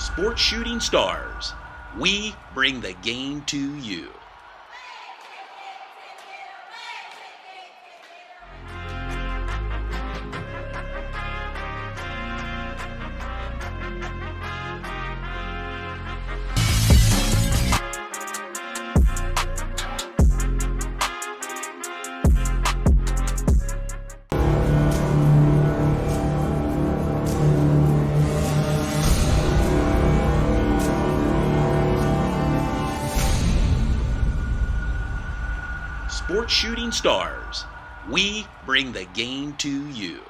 Sports Shooting Stars. We bring the game to you. Sports Shooting Stars. We bring the game to you.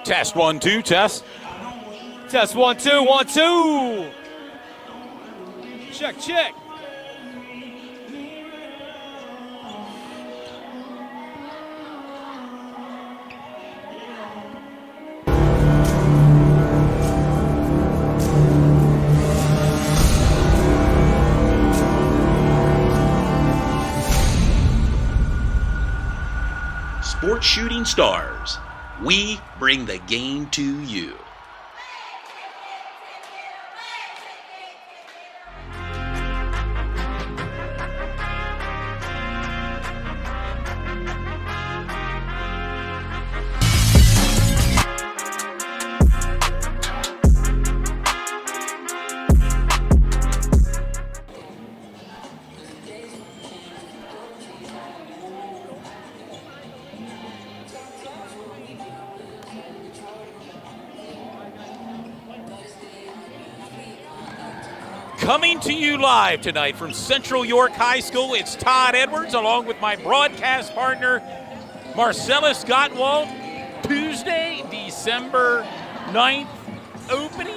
Test 1 2, test. Test 1 2 1 2. Check, check. Sports Shooting Stars. We bring the game to you. Coming to you live tonight from Central York High School, it's Todd Edwards along with my broadcast partner, Marcellus Gottwald. Tuesday, December 9th, opening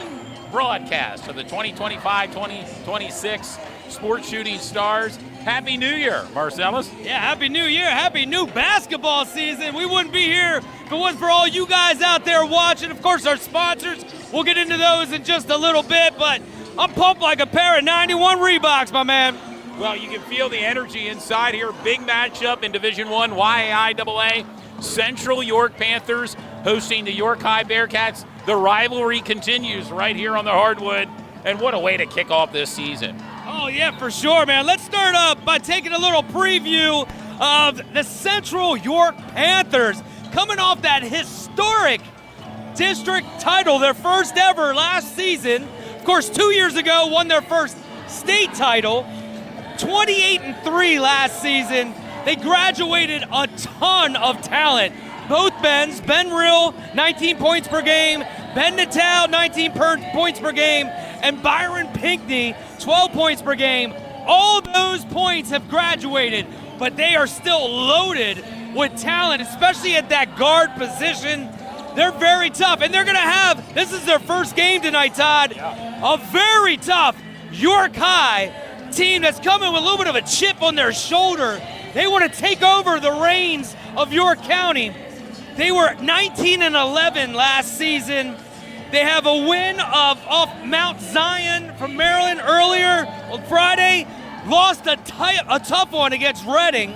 broadcast of the 2025-2026 Sports Shooting Stars. Happy New Year, Marcellus. Yeah, Happy New Year. Happy new basketball season. We wouldn't be here if it wasn't for all you guys out there watching. Of course, our sponsors. We'll get into those in just a little bit, but I'm pumped like a pair of 91 Reeboks, my man. Well, you can feel the energy inside here. Big matchup in Division I, YAIAA. Central York Panthers hosting the York High Bearcats. The rivalry continues right here on the hardwood, and what a way to kick off this season. Oh, yeah, for sure, man. Let's start up by taking a little preview of the Central York Panthers coming off that historic district title, their first ever last season. Of course, 2 years ago, won their first state title, 28-3 last season. They graduated a ton of talent. Both Bens, Ben Rill, 19 points per game, Ben Natal, 19 points per game, and Byron Pinckney, 12 points per game. All those points have graduated, but they are still loaded with talent, especially at that guard position. They're very tough, and they're going to have, this is their first game tonight, Todd, a very tough York High team that's coming with a little bit of a chip on their shoulder. They want to take over the reins of York County. They were 19-11 last season. They have a win off Mount Zion from Maryland earlier on Friday, lost a tough one against Reading,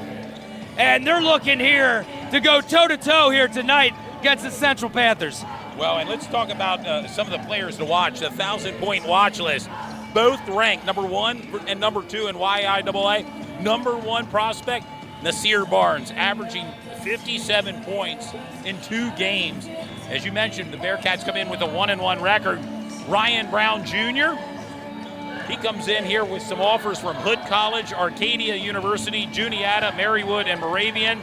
and they're looking here to go toe-to-toe here tonight against the Central Panthers. Well, and let's talk about some of the players to watch, the 1,000-point watch list. Both ranked number 1 and number 2 in YIAA. Number 1 prospect, Nasir Barnes, averaging 57 points in 2 games. As you mentioned, the Bearcats come in with a 1-1 record. Ryan Brown Jr., he comes in here with some offers from Hood College, Arcadia University, Juniata, Marywood, and Moravian.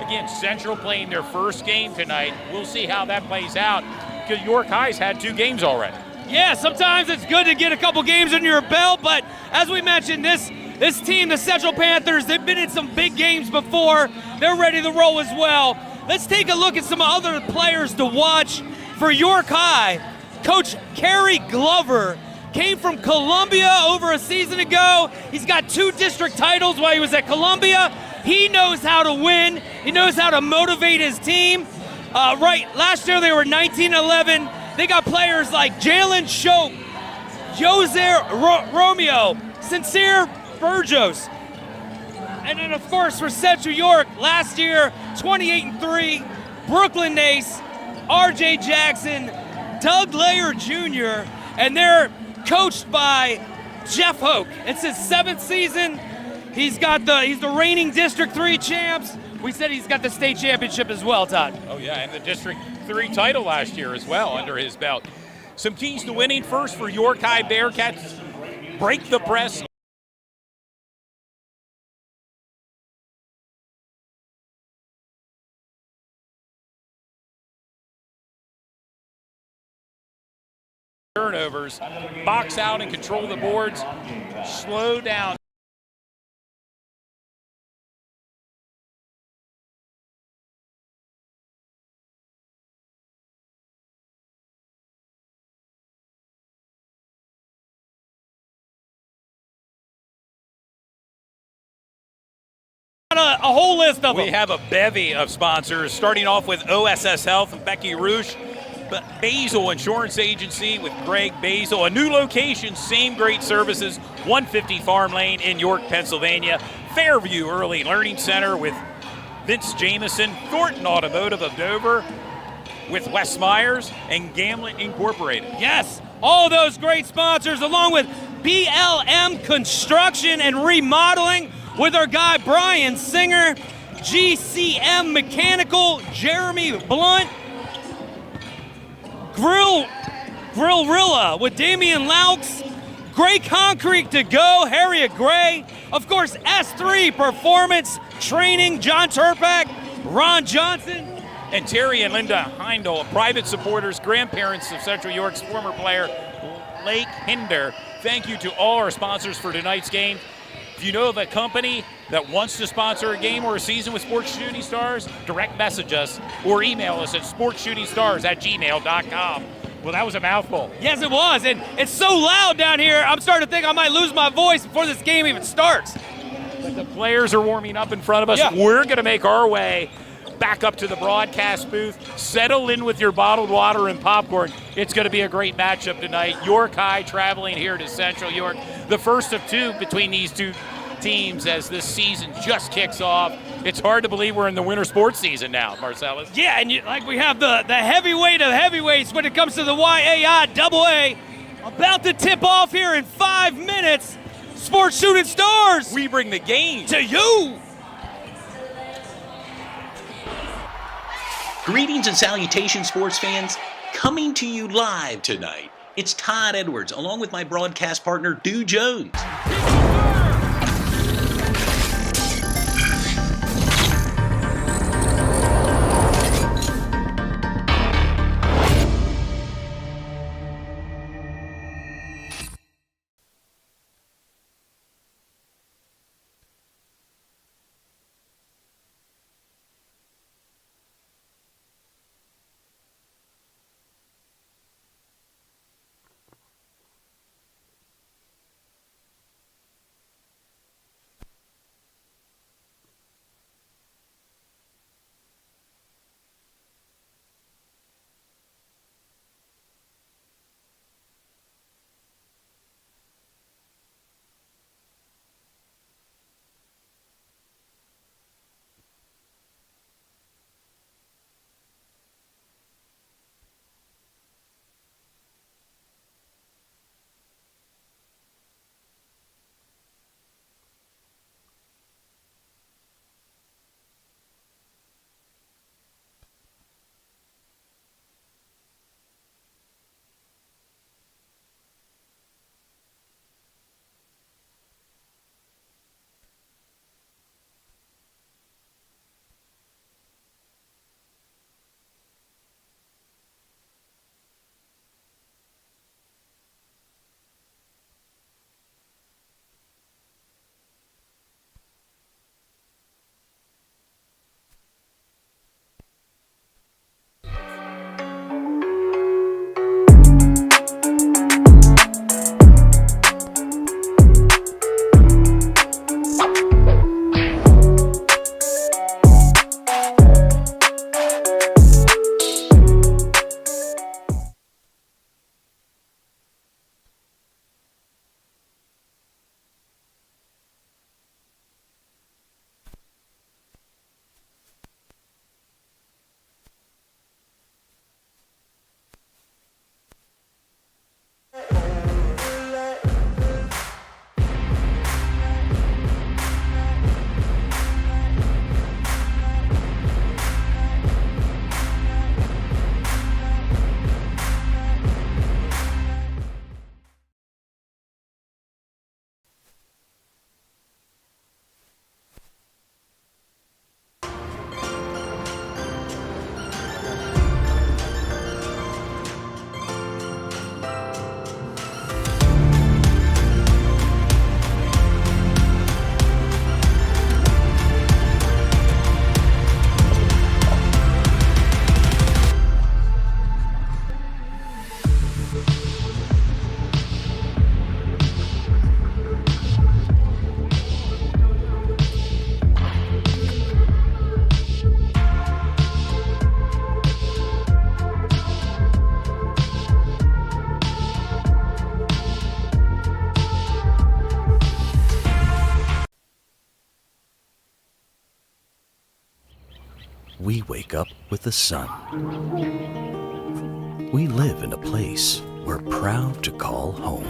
Again, Central playing their first game tonight. We'll see how that plays out, because York High's had 2 games already. Yeah, sometimes it's good to get a couple games under your belt, but as we mentioned, this team, the Central Panthers, they've been in some big games before. They're ready to roll as well. Let's take a look at some other players to watch for York High. Coach Kerry Glover came from Columbia over a season ago. He's got 2 district titles while he was at Columbia. He knows how to win. He knows how to motivate his team. Last year they were 19-11. They got players like Jalen Shope, Jose Romeo, Sincere Burgos. And then, of course, for Central York, last year, 28-3, Brooklyn Nace, R.J. Jackson, Doug Layer Jr., and they're coached by Jeff Hoke. It's his 7th season. He's the reigning District 3 champs. We said he's got the state championship as well, Todd. Oh, yeah, and the District 3 title last year as well under his belt. Some keys to winning. First, for York High Bearcats, break the press. Turnovers, box out and control the boards, slow down. a whole list of them. We have a bevy of sponsors, starting off with OSS Health and Becky Roosh. Basil Insurance Agency with Greg Basil. A new location, same great services, 150 Farm Lane in York, Pennsylvania. Fairview Early Learning Center with Vince Jameson. Thornton Automotive of Dover with Wes Myers and Gamlet Incorporated. Yes, all those great sponsors, along with BLM Construction and Remodeling with our guy Brian Singer, GCM Mechanical, Jeremy Blunt, Grillrilla with Damian Laux, Gray Concrete to Go, Harriet Gray, of course S3 Performance Training, John Turpak, Ron Johnson, and Terry and Linda Heindel, private supporters, grandparents of Central York's former player Lake Hinder. Thank you to all our sponsors for tonight's game. If you know of a company that wants to sponsor a game or a season with Sports Shooting Stars, direct message us or email us at sportsshootingstars@gmail.com. Well, that was a mouthful. Yes, it was, and it's so loud down here, I'm starting to think I might lose my voice before this game even starts. But the players are warming up in front of us. Yeah. We're going to make our way back up to the broadcast booth. Settle in with your bottled water and popcorn. It's going to be a great matchup tonight. York High traveling here to Central York. The first of two between these two teams as this season just kicks off. It's hard to believe we're in the winter sports season now, Marcellus. Yeah, and like we have the heavyweight of heavyweights when it comes to the YAI AA about to tip off here in 5 minutes. Sports Shooting Stars, We bring the game to you. Greetings and salutations, sports fans. Coming to you live tonight, it's Todd Edwards, along with my broadcast partner, Dew Jones. we wake up with the sun. We live in a place we're proud to call home.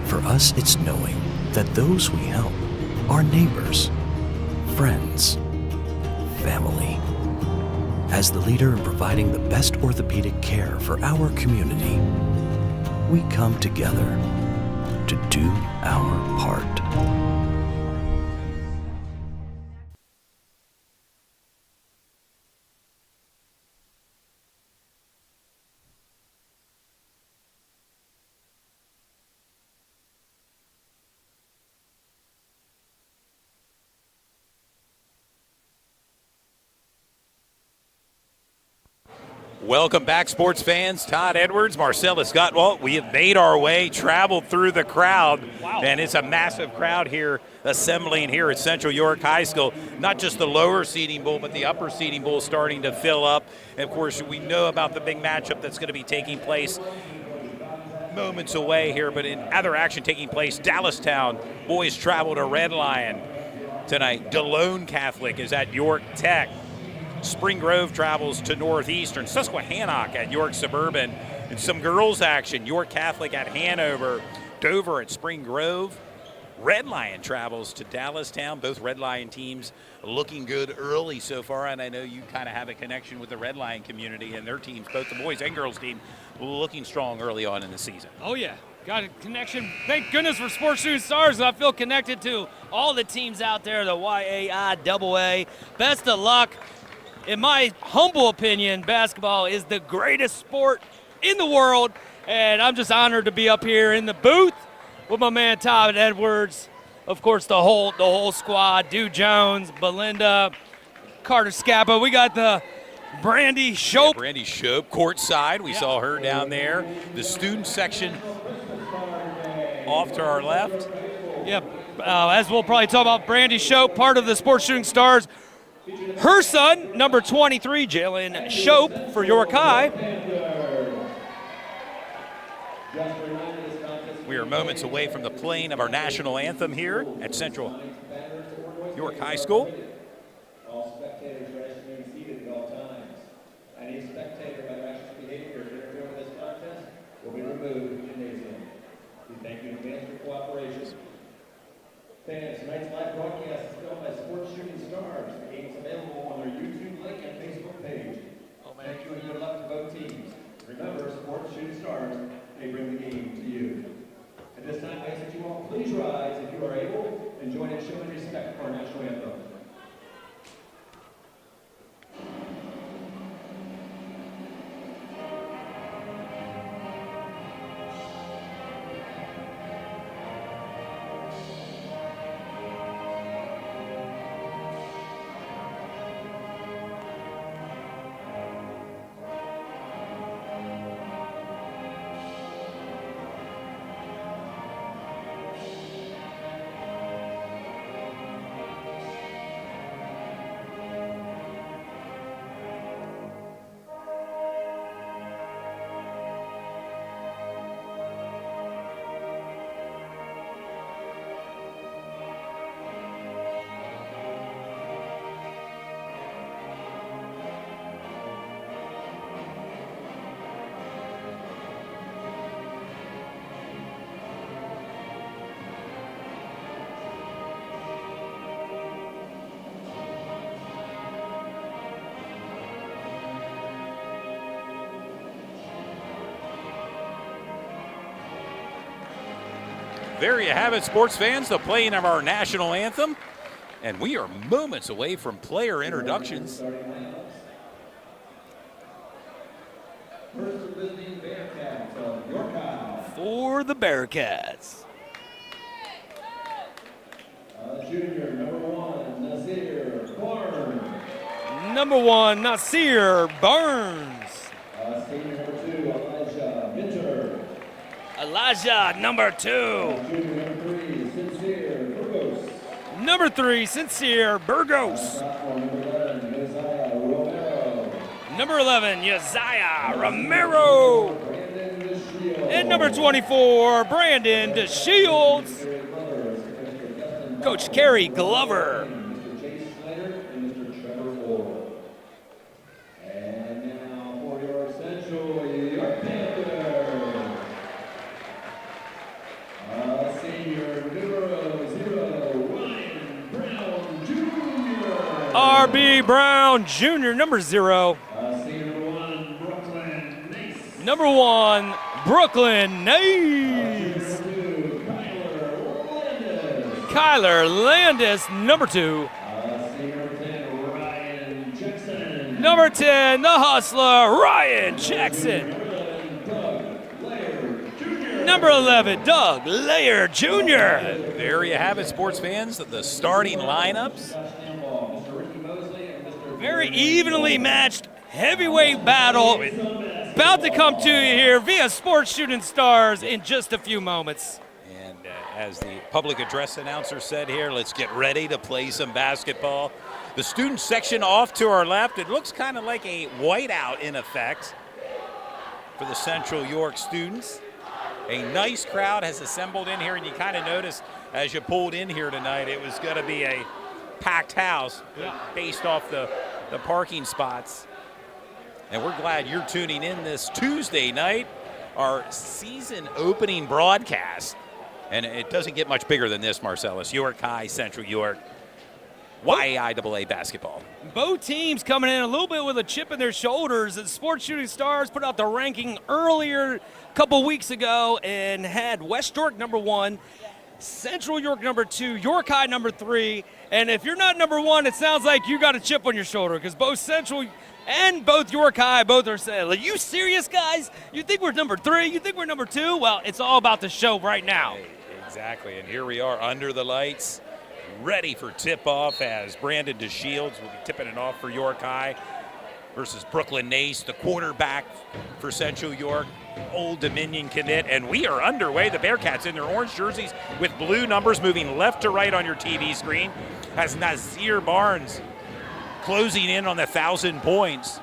For us, it's knowing that those we help are neighbors, friends, family. As the leader in providing the best orthopedic care for our community, we come together to do our part. Welcome back, sports fans. Todd Edwards, Marcellus Gottwalt. We have made our way, traveled through the crowd, and it's a massive crowd here assembling here at Central York High School. Not just the lower seating bowl, but the upper seating bowl starting to fill up. And of course, we know about the big matchup that's going to be taking place moments away here, but in other action taking place, Dallastown boys travel to Red Lion tonight. DeLone Catholic is at York Tech. Spring Grove travels to Northeastern. Susquehannock at York Suburban. And some girls action. York Catholic at Hanover. Dover at Spring Grove. Red Lion travels to Dallastown. Both Red Lion teams looking good early so far. And I know you kind of have a connection with the Red Lion community and their teams, both the boys and girls team, looking strong early on in the season. Oh, yeah. Got a connection. Thank goodness for Sports Shooting Stars. I feel connected to all the teams out there, the YAIAA. Best of luck. In my humble opinion, basketball is the greatest sport in the world, and I'm just honored to be up here in the booth with my man Todd Edwards. Of course, the whole squad: Dew Jones, Belinda, Carter Scappa. We got the Brandy Shope. Yeah, Brandy Shope, courtside. We saw her down there. The student section off to our left. Yeah, as we'll probably talk about, Brandy Shope, part of the Sports Shooting Stars. Her son, number 23, Jalen Shope for York High. We are moments away from the playing of our national anthem here at Central York High School. All spectators are asked to remain seated at all times. Any spectator by their actions or behavior interfering with this contest will be removed from the gymnasium. We thank you in advance for cooperation. Fans, tonight's live broadcast is filmed by Sports Shooting Stars. The game is available on their YouTube link and Facebook page. Thank you and good luck to both teams. Remember, Sports Shooting Stars, they bring the game to you. At this time, I ask that you all please rise if you are able and join in showing respect for our national anthem. There you have it, sports fans, the playing of our national anthem. And we are moments away from player introductions. First visiting Bearcats of York High. For the Bearcats. Junior, number 1, Nasir Barnes. Number 1, Nasir Barnes. Senior, number 2, Elijah Minter. Elijah, number 2. Junior, number 3, Sincere Burgos. Number 3, Sincere Burgos. Sophomore, number 11, Josiah Romero. Number 11, Josiah Romero. Brandon DeShields. And number 24, Brandon DeShields. Coach Kerry Glover. Mr. Chase Snyder and Mr. Trevor R.B. Brown Jr., number 0. Number 1, Brooklyn Nace. Kyler Landis, number 2. Number 10, the hustler, Ryan Jackson. Number 11, Doug Layer Jr. There you have it, sports fans, the starting lineups. Very evenly matched heavyweight battle. About to come to you here via Sports Shooting Stars in just a few moments. And as the public address announcer said here, let's get ready to play some basketball. The student section off to our left, it looks kind of like a whiteout in effect for the Central York students. A nice crowd has assembled in here, and you kind of noticed as you pulled in here tonight, it was going to be a packed house based off the parking spots. And we're glad you're tuning in this Tuesday night, our season opening broadcast. And it doesn't get much bigger than this, Marcellus. York High, Central York, YAIAA basketball. Both teams coming in a little bit with a chip in their shoulders. The Sports Shooting Stars put out the ranking earlier a couple weeks ago and had West York number 1, Central York number 2, York High number 3. And if you're not number 1, it sounds like you got a chip on your shoulder because both Central and both York High both are saying, are you serious, guys? You think we're number 3? You think we're number 2? Well, it's all about the show right now. Hey, exactly, and here we are under the lights, ready for tip-off as Brandon DeShields will be tipping it off for York High versus Brooklyn Nace, the quarterback for Central York, Old Dominion commit, and we are underway. The Bearcats in their orange jerseys with blue numbers moving left to right on your TV screen as Nazir Barnes closing in on the 1,000 points.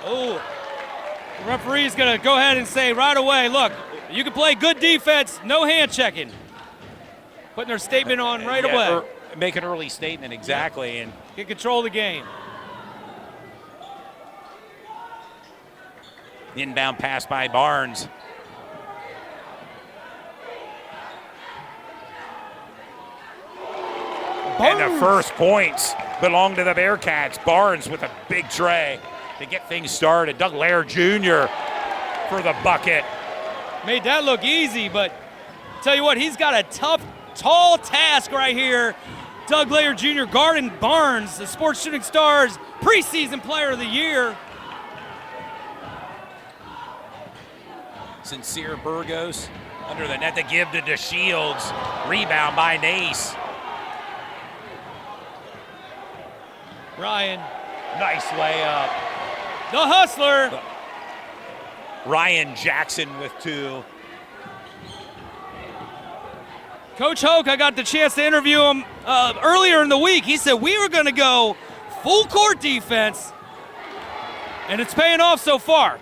Oh, the referee's going to go ahead and say right away, look, you can play good defense, no hand checking. Putting their statement on right away. Make an early statement, exactly. And get control of the game. Inbound pass by Barnes. And the first points belong to the Bearcats. Barnes with a big tray to get things started. Doug Lair Jr. for the bucket. Made that look easy, but tell you what, he's got a tough, tall task right here. Doug Lair Jr. guarding Barnes, the Sports Shooting Stars preseason player of the year. Sincere Burgos under the net to give to DeShields. Rebound by Nace. Ryan. Nice layup. The hustler. Ryan Jackson with 2. Coach Hoke, I got the chance to interview him earlier in the week. He said we were going to go full court defense, and it's paying off so far.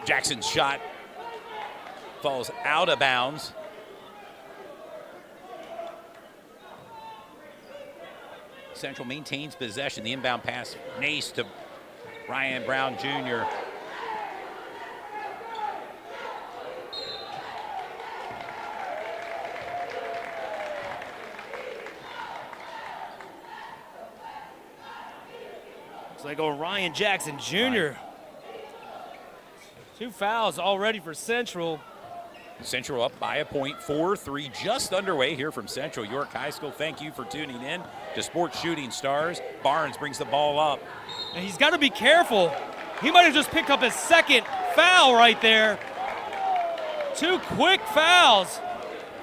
Jackson's shot falls out of bounds. Central maintains possession. The inbound pass, Nace to Ryan Brown Jr. Looks like old Ryan Jackson Jr. 2 fouls already for Central. Central up by a point, 4-3 just underway here from Central York High School. Thank you for tuning in to Sports Shooting Stars. Barnes brings the ball up. And he's got to be careful. He might have just picked up his second foul right there. 2 quick fouls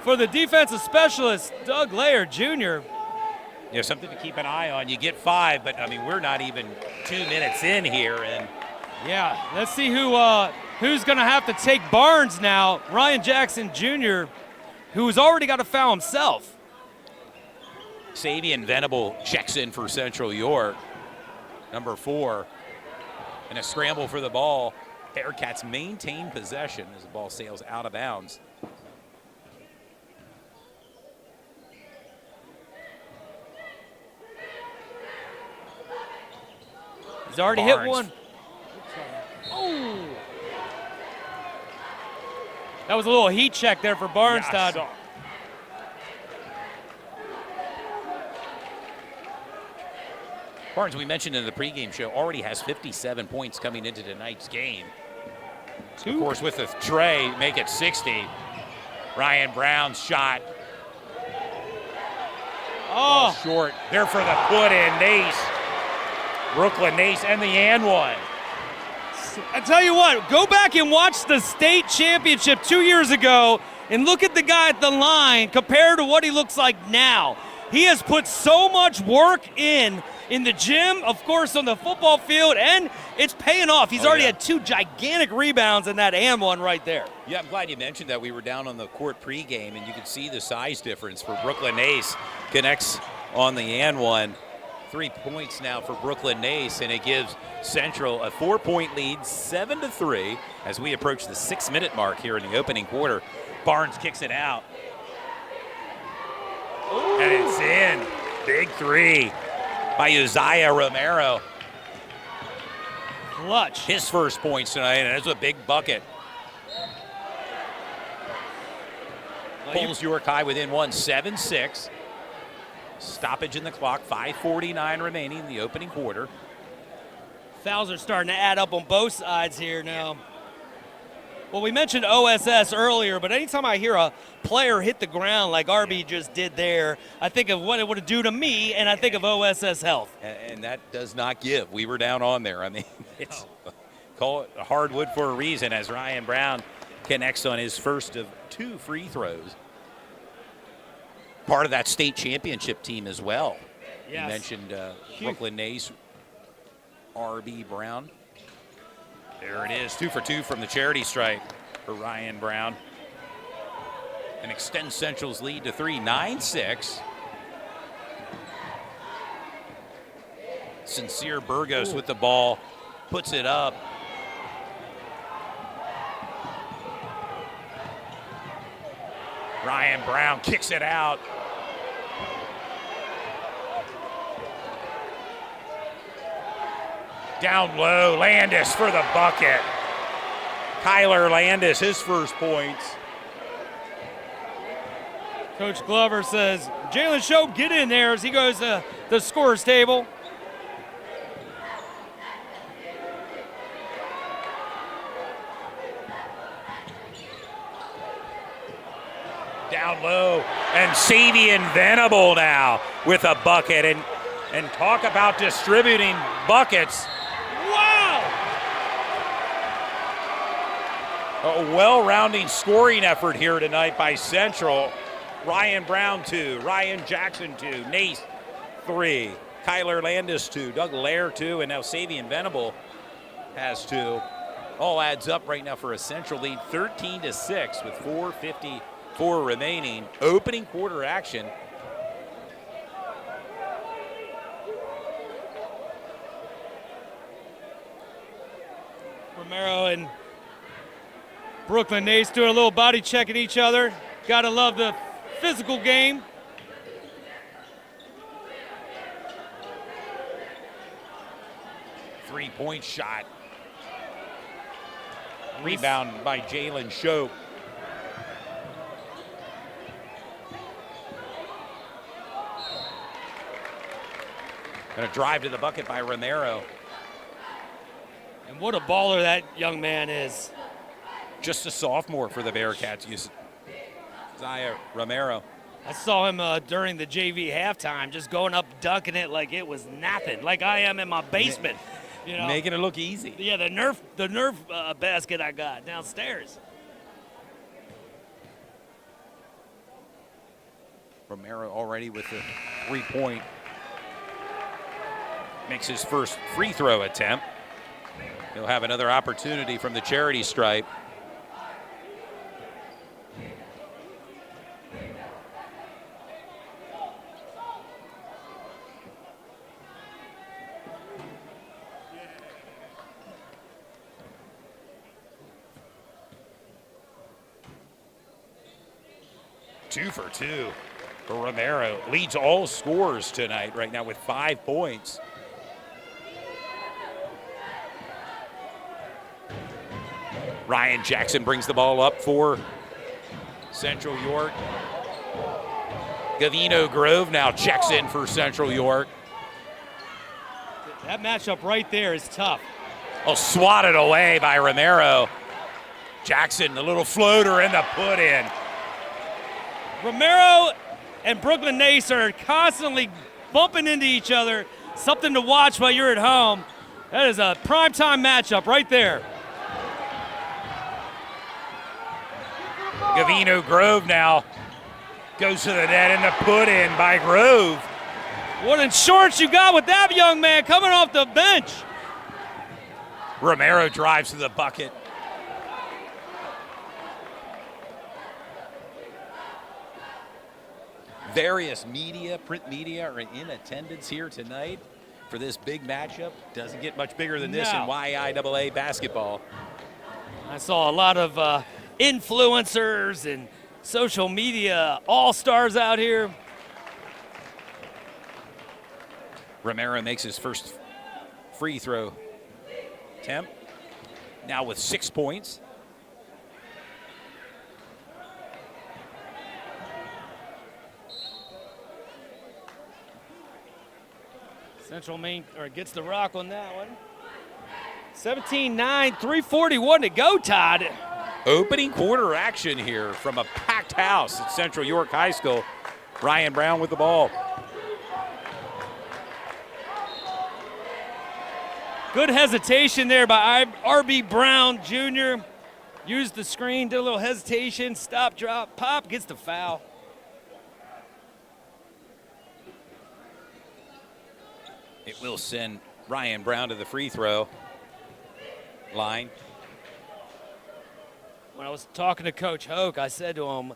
for the defensive specialist, Doug Lair Jr. Yeah, something to keep an eye on. You get 5, but I mean, we're not even 2 minutes in here, and yeah, let's see who's going to have to take Barnes now. Ryan Jackson Jr., who's already got a foul himself. Savian Venable checks in for Central York, number 4. And a scramble for the ball. Bearcats maintain possession as the ball sails out of bounds. He's already Barnes. hit one. Oh! That was a little heat check there for Barnstad. Yeah, Barnes, we mentioned in the pregame show, already has 57 points coming into tonight's game. Of course, with the tray, make it 60. Ryan Brown's shot. Oh, Short. There for the put in. Nace. Brooklyn Nace and the and one. I tell you what, go back and watch the state championship 2 years ago and look at the guy at the line compared to what he looks like now. He has put so much work in the gym, of course, on the football field, and it's paying off. He's already had 2 gigantic rebounds in that and one right there. Yeah, I'm glad you mentioned that. We were down on the court pregame, and you could see the size difference for Brooklyn Nace. Connects on the and one. 3 points now for Brooklyn Nace, and it gives Central a 4-point lead, 7-3, as we approach the 6-minute mark here in the opening quarter. Barnes kicks it out. Ooh. And it's in. Big 3 by Uzziah Romero. Clutch. His first points tonight, and it's a big bucket. Pulls York High within 1, 7-6. Stoppage in the clock, 5:49 remaining in the opening quarter. Fouls are starting to add up on both sides here now. Well, we mentioned OSS earlier, but anytime I hear a player hit the ground like RB just did there, I think of what it would do to me, and I think of OSS health. And that does not give. We were down on there. I mean, it's call it hardwood for a reason, as Ryan Brown connects on his first of 2 free throws. Part of that state championship team as well. Yes. You mentioned Brooklyn Nace, RB Brown. There it is, 2 for 2 from the charity stripe for Ryan Brown. And extends Central's lead to 3, 9-6. Sincere Burgos with the ball, puts it up. Ryan Brown kicks it out. Down low, Landis for the bucket. Kyler Landis, his first points. Coach Glover says, Jalen Shope, get in there as he goes to the scorer's table. Down low, and Savian Venable now with a bucket. And talk about distributing buckets. Wow! A well-rounding scoring effort here tonight by Central. Ryan Brown 2, Ryan Jackson 2, Nace 3, Kyler Landis 2, Doug Lair 2, and now Savian Venable has 2. All adds up right now for a Central lead, 13-6 with 4:54 remaining. Opening quarter action. Romero and Brooklyn Nace doing a little body check at each other. Gotta love the physical game. Three-point shot. Rebound by Jalen Shope. And a drive to the bucket by Romero. And what a baller that young man is. Just a sophomore for the Bearcats. Uzziah Romero. I saw him during the JV halftime just going up, dunking it like it was nothing, like I am in my basement. You know? Making it look easy. Yeah, the Nerf basket I got downstairs. Romero already with the 3-point. Makes his first free throw attempt. He'll have another opportunity from the charity stripe. Two for 2 for Romero. Leads all scorers tonight right now with 5 points. Ryan Jackson brings the ball up for Central York. Gavino Grove now checks in for Central York. That matchup right there is tough. Oh, swatted away by Romero. Jackson, the little floater in the put-in. Romero and Brooklyn Nace are constantly bumping into each other. Something to watch while you're at home. That is a primetime matchup right there. Gavino Grove now goes to the net and the put-in by Grove. What insurance you got with that young man coming off the bench? Romero drives to the bucket. Various media, print media, are in attendance here tonight for this big matchup. Doesn't get much bigger than this in YIAA basketball. I saw a lot of influencers and social media all-stars out here. Romero makes his first free throw attempt. Now with 6 points. Central Maine gets the rock on that one. 17-9, 3:41 to go, Todd. Opening quarter action here from a packed house at Central York High School. Ryan Brown with the ball. Good hesitation there by R.B. Brown Jr. Used the screen, did a little hesitation, stop, drop, pop, gets the foul. It will send Ryan Brown to the free throw line. When I was talking to Coach Hoke, I said to him,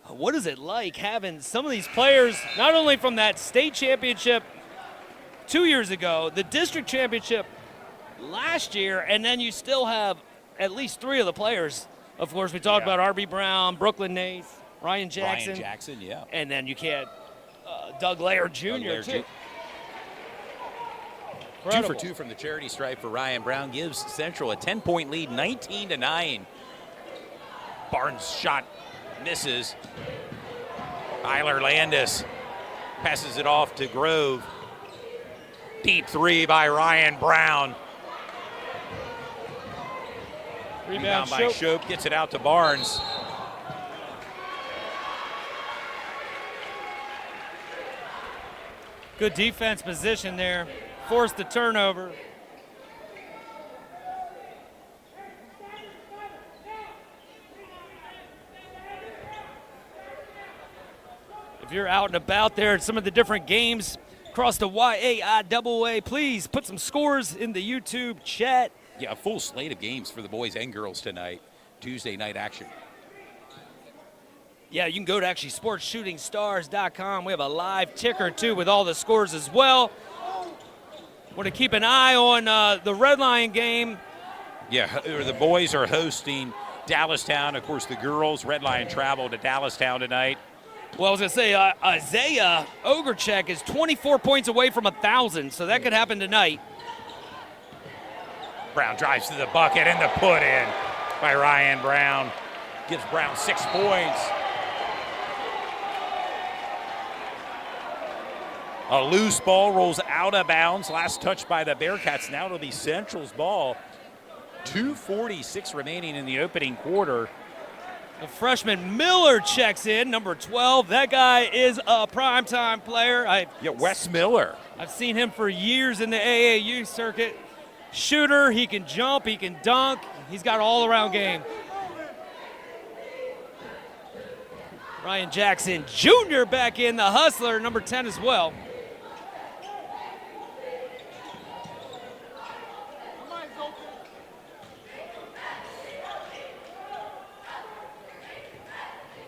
what is it like having some of these players, not only from that state championship 2 years ago, the district championship last year, and then you still have at least 3 of the players. Of course, we talked about R.B. Brown, Brooklyn Nace, Ryan Jackson. Ryan Jackson, yeah. And then you can't, Doug Laird Jr. too. 2 for 2 from the charity stripe for Ryan Brown gives Central a 10-point lead, 19-9. Barnes' shot misses. Tyler Landis passes it off to Grove. Deep three by Ryan Brown. Rebound by Shope, gets it out to Barnes. Good defense position there. Forced the turnover. If you're out and about there at some of the different games across the YAIAA, please put some scores in the YouTube chat. Yeah, a full slate of games for the boys and girls tonight. Tuesday night action. Yeah, you can go to actually sportsshootingstars.com. We have a live ticker, too, with all the scores as well. Want to keep an eye on the Red Lion game. Yeah, the boys are hosting Dallastown. Of course, the girls, Red Lion, travel to Dallastown tonight. Well, I was going to say, Isaiah Ogrechek is 24 points away from 1,000, so that could happen tonight. Brown drives to the bucket and the put in by Ryan Brown. Gives Brown 6 points. A loose ball rolls out of bounds. Last touch by the Bearcats. Now it'll be Central's ball. 2:46 remaining in the opening quarter. The freshman Miller checks in, number 12. That guy is a primetime player. Wes Miller. I've seen him for years in the AAU circuit. Shooter, he can jump, he can dunk. He's got an all-around game. Ryan Jackson Jr. back in, the hustler, number 10 as well.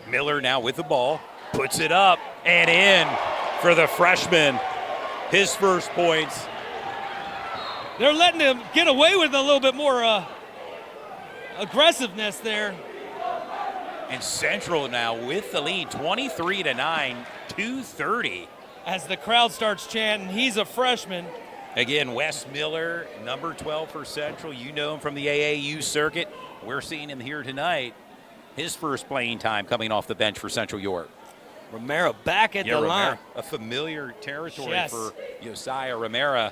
Miller now with the ball, puts it up and in for the freshman. His first points. They're letting him get away with a little bit more aggressiveness there. And Central now with the lead, 23-9, 2:30. As the crowd starts chanting, he's a freshman. Again, Wes Miller, number 12 for Central. You know him from the AAU circuit. We're seeing him here tonight. his first playing time coming off the bench for Central York. Romero back at the Romero, line. a familiar territory Yes. for Josiah Romero,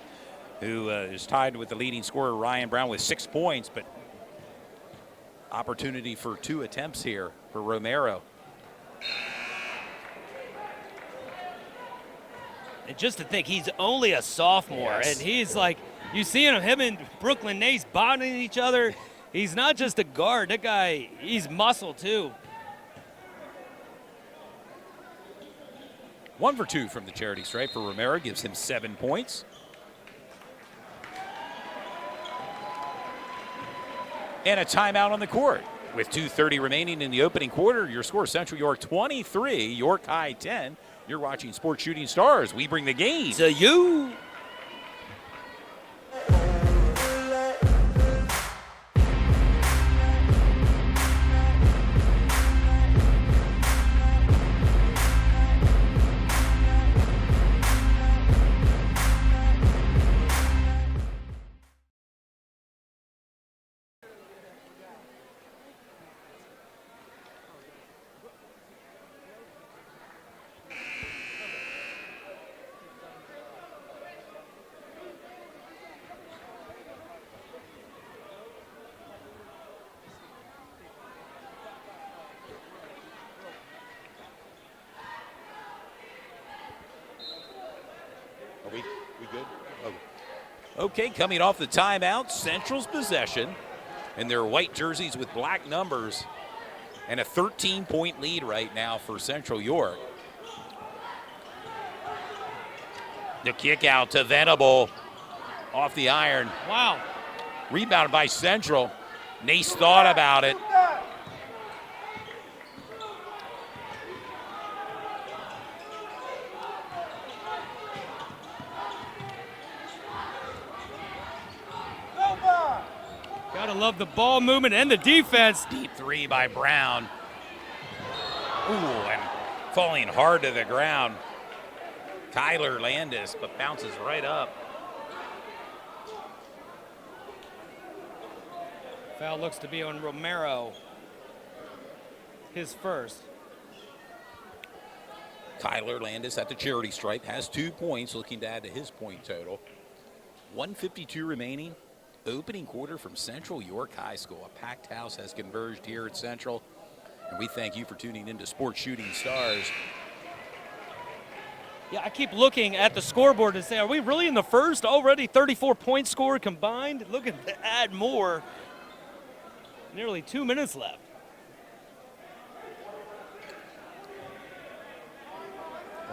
who is tied with the leading scorer Ryan Brown with 6 points, but opportunity for 2 attempts here for Romero. And just to think, he's only a sophomore, Yes. and he's like, you see him and Brooklyn Nace bonding each other. He's not just a guard. That guy, he's muscle too. 1 for 2 from the charity stripe for Romero, gives him 7 points. And a timeout on the court. With 2:30 remaining in the opening quarter, your score, Central York 23, York High 10. You're watching Sports Shooting Stars. We bring the game To you. We good? Okay, coming off the timeout, Central's possession, and their white jerseys with black numbers, and a 13-point lead right now for Central York. The kick out to Venable off the iron. Wow. Rebounded by Central. Nace thought about it. Gotta love the ball movement and the defense. Deep 3 by Brown. Ooh, and falling hard to the ground. Tyler Landis, but bounces right up. Foul looks to be on Romero. His first. Tyler Landis at the charity stripe has 2 points, looking to add to his point total. 1:52 remaining. Opening quarter from Central York High School. A packed house has converged here at Central. And we thank you for tuning into Sports Shooting Stars. Yeah, I keep looking at the scoreboard and say, are we really in the first? Already 34 points scored combined? Looking to add more. Nearly 2 minutes left.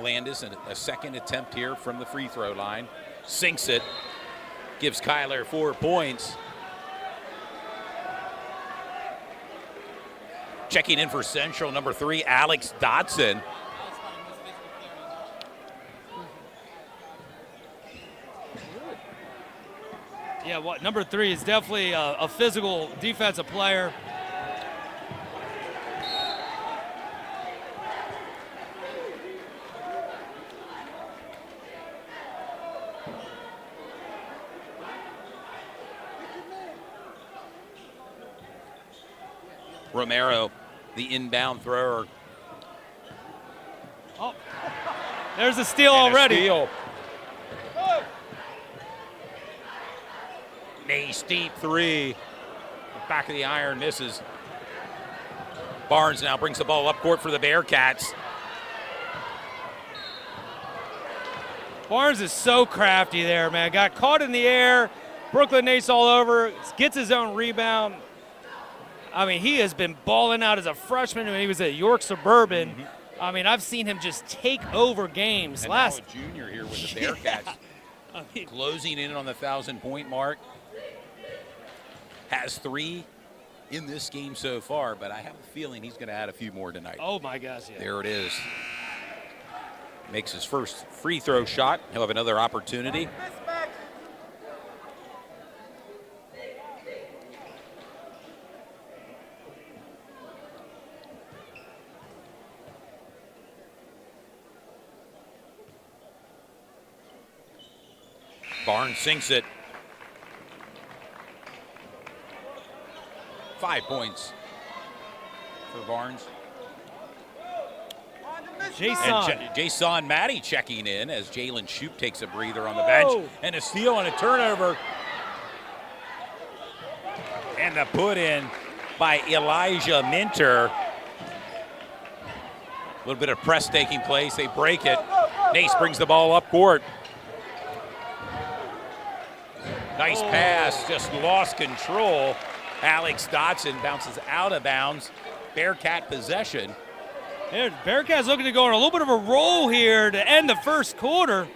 Landis, a second attempt here from the free throw line. Sinks it. Gives Kyler 4 points. Checking in for Central, number 3, Alex Dotson. Yeah, number 3 is definitely a physical defensive player. Romero, the inbound thrower. Oh, there's a steal And already. a steal. Nace deep 3. Back of the iron, misses. Barnes now brings the ball up court for the Bearcats. Barnes is so crafty there, man. Got caught in the air. Brooklyn Nace all over. Gets his own rebound. I mean, he has been balling out as a freshman when he was at York Suburban. Mm-hmm. I mean, I've seen him just take over games. And now a junior here with the Bearcats. I mean, Closing in on the 1,000-point mark. Has 3 in this game so far, but I have a feeling he's going to add a few more tonight. oh my gosh, yeah. There it is. Makes his first free throw shot. He'll have another opportunity. Barnes sinks it. 5 points for Barnes. Jason Matty checking in as Jalen Shoup takes a breather on the bench. And a steal and a turnover. And the put in by Elijah Minter. A little bit of press taking place. They break it. Nace brings the ball up court. Nice pass, just lost control. Alex Dotson bounces out of bounds. Bearcat possession. Bearcats looking to go on a little bit of a roll here to end the first quarter.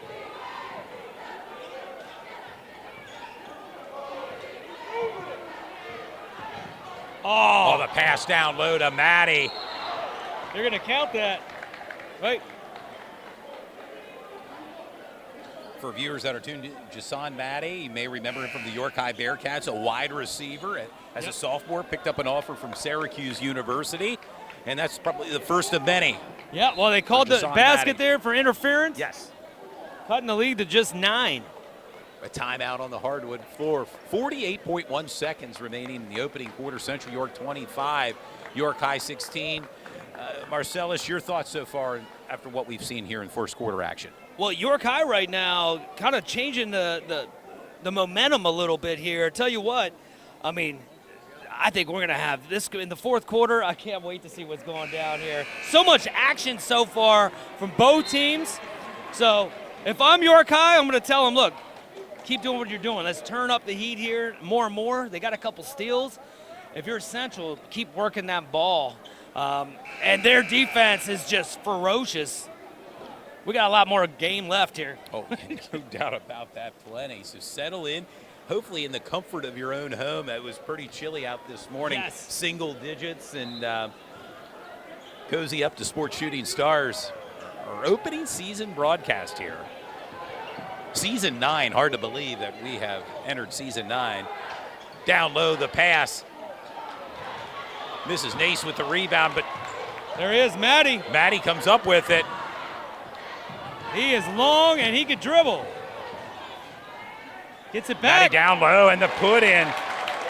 Oh, the pass down low to Matty. They're going to count that. Right. For viewers that are tuned in, Jason Matty, you may remember him from the York High Bearcats, a wide receiver. As a sophomore, picked up an offer from Syracuse University, and that's probably the first of many. Yeah, well, they called the basket there for interference. Yes. Cutting the lead to just 9. A timeout on the hardwood floor. 48.1 seconds remaining in the opening quarter. Central York 25, York High 16. Marcellus, your thoughts so far after what we've seen here in first quarter action? Well, York High right now kind of changing the momentum a little bit here. Tell you what, I mean, I think we're going to have this in the fourth quarter. I can't wait to see what's going down here. So much action so far from both teams. So if I'm York High, I'm going to tell them, look, keep doing what you're doing. Let's turn up the heat here more and more. They got a couple steals. If you're Central, keep working that ball. And their defense is just ferocious. We got a lot more game left here. Oh, no doubt about that, plenty. So settle in, hopefully in the comfort of your own home. It was pretty chilly out this morning, Yes. Single digits, and cozy up to Sports Shooting Stars. Our opening season broadcast here. Season 9, hard to believe that we have entered season 9. Down low, the pass. Misses Nace with the rebound, but There he is, Matty. Matty comes up with it. He is long and he can dribble. Gets it Matty back. down low, and the put in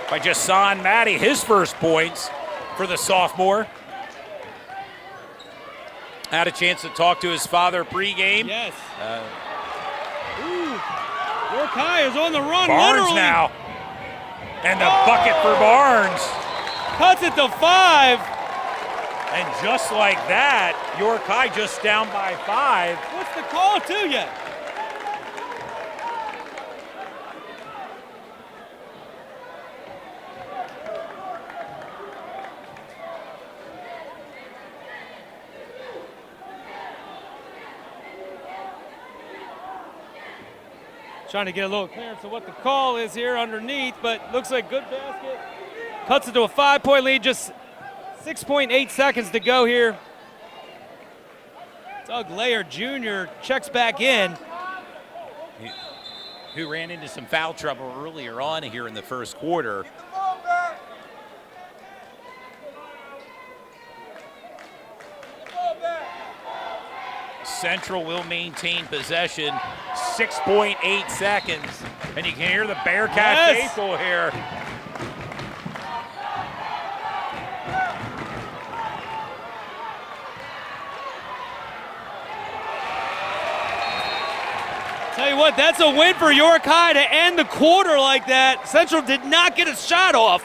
by Jason Matty, his first points for the sophomore. Had a chance to talk to his father pregame. Yes. York High is on the run. Barnes literally. now. And the bucket for Barnes. Cuts it to 5. And just like that, York High just down by 5. What's the call to you? Trying to get a little clearance of what the call is here underneath, but looks like good basket. Cuts it to a 5-point lead, just 6.8 seconds to go here. Doug Layer Jr. checks back in. Who ran into some foul trouble earlier on here in the first quarter. Central will maintain possession, 6.8 seconds. And you can hear the Bearcat faithful here. Tell you what, that's a win for York High to end the quarter like that. Central did not get a shot off.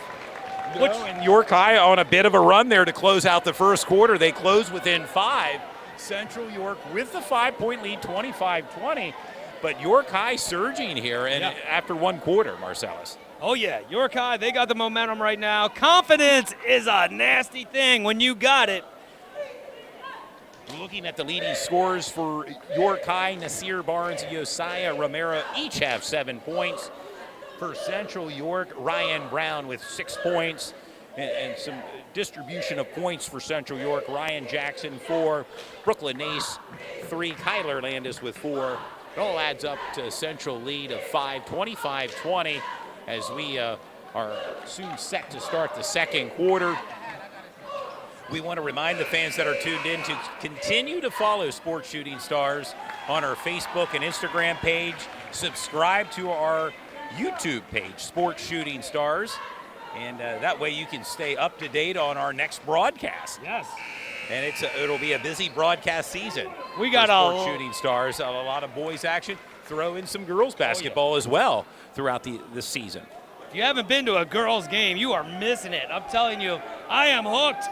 And York High on a bit of a run there to close out the first quarter. They close within 5. Central York with the 5-point lead, 25-20. But York High surging here and after one quarter, Marcellus. Oh, yeah. York High, they got the momentum right now. Confidence is a nasty thing when you got it. Looking at the leading scorers for York High, Nasir Barnes and Josiah Romero each have 7 points. For Central York, Ryan Brown with 6 points and some distribution of points for Central York. Ryan Jackson, 4. Brooklyn Nace, 3. Kyler Landis with 4. It all adds up to a Central lead of 5, 25-20, as we are soon set to start the second quarter. We want to remind the fans that are tuned in to continue to follow Sports Shooting Stars on our Facebook and Instagram page. Subscribe to our YouTube page, Sports Shooting Stars. And that way you can stay up to date on our next broadcast. Yes. And it'll be a busy broadcast season. We got Sports Shooting Stars, a lot of boys action. Throw in some girls basketball as well throughout the season. If you haven't been to a girls' game, you are missing it. I'm telling you, I am hooked.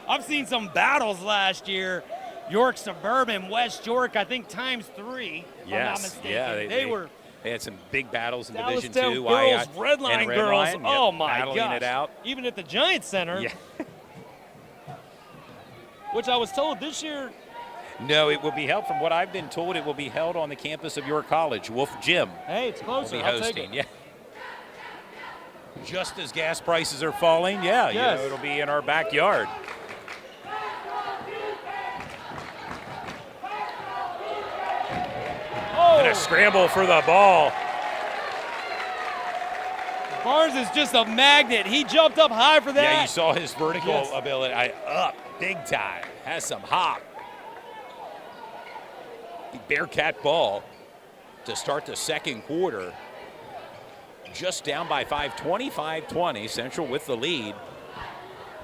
I've seen some battles last year. York Suburban, West York, I think times 3. If I'm not mistaken. Yeah, they had some big battles in Dallas Division 2. girls, Redline girls. Yep, oh my battling gosh! it out. Even at the Giants Center, Yeah. which I was told this year. No, it will be held. From what I've been told, it will be held on the campus of York College. Wolf Gym Hey, it's will closer. be I'll take hosting. it. Yeah. Just as gas prices are falling, yeah, Yes. it'll be in our backyard. Oh, And a scramble for the ball. Barnes is just a magnet. He jumped up high for that. Yeah, you saw his vertical Yes. ability. Up big time. Has some hop. The Bearcat ball to start the second quarter. Just down by 5, 25-20. Central with the lead.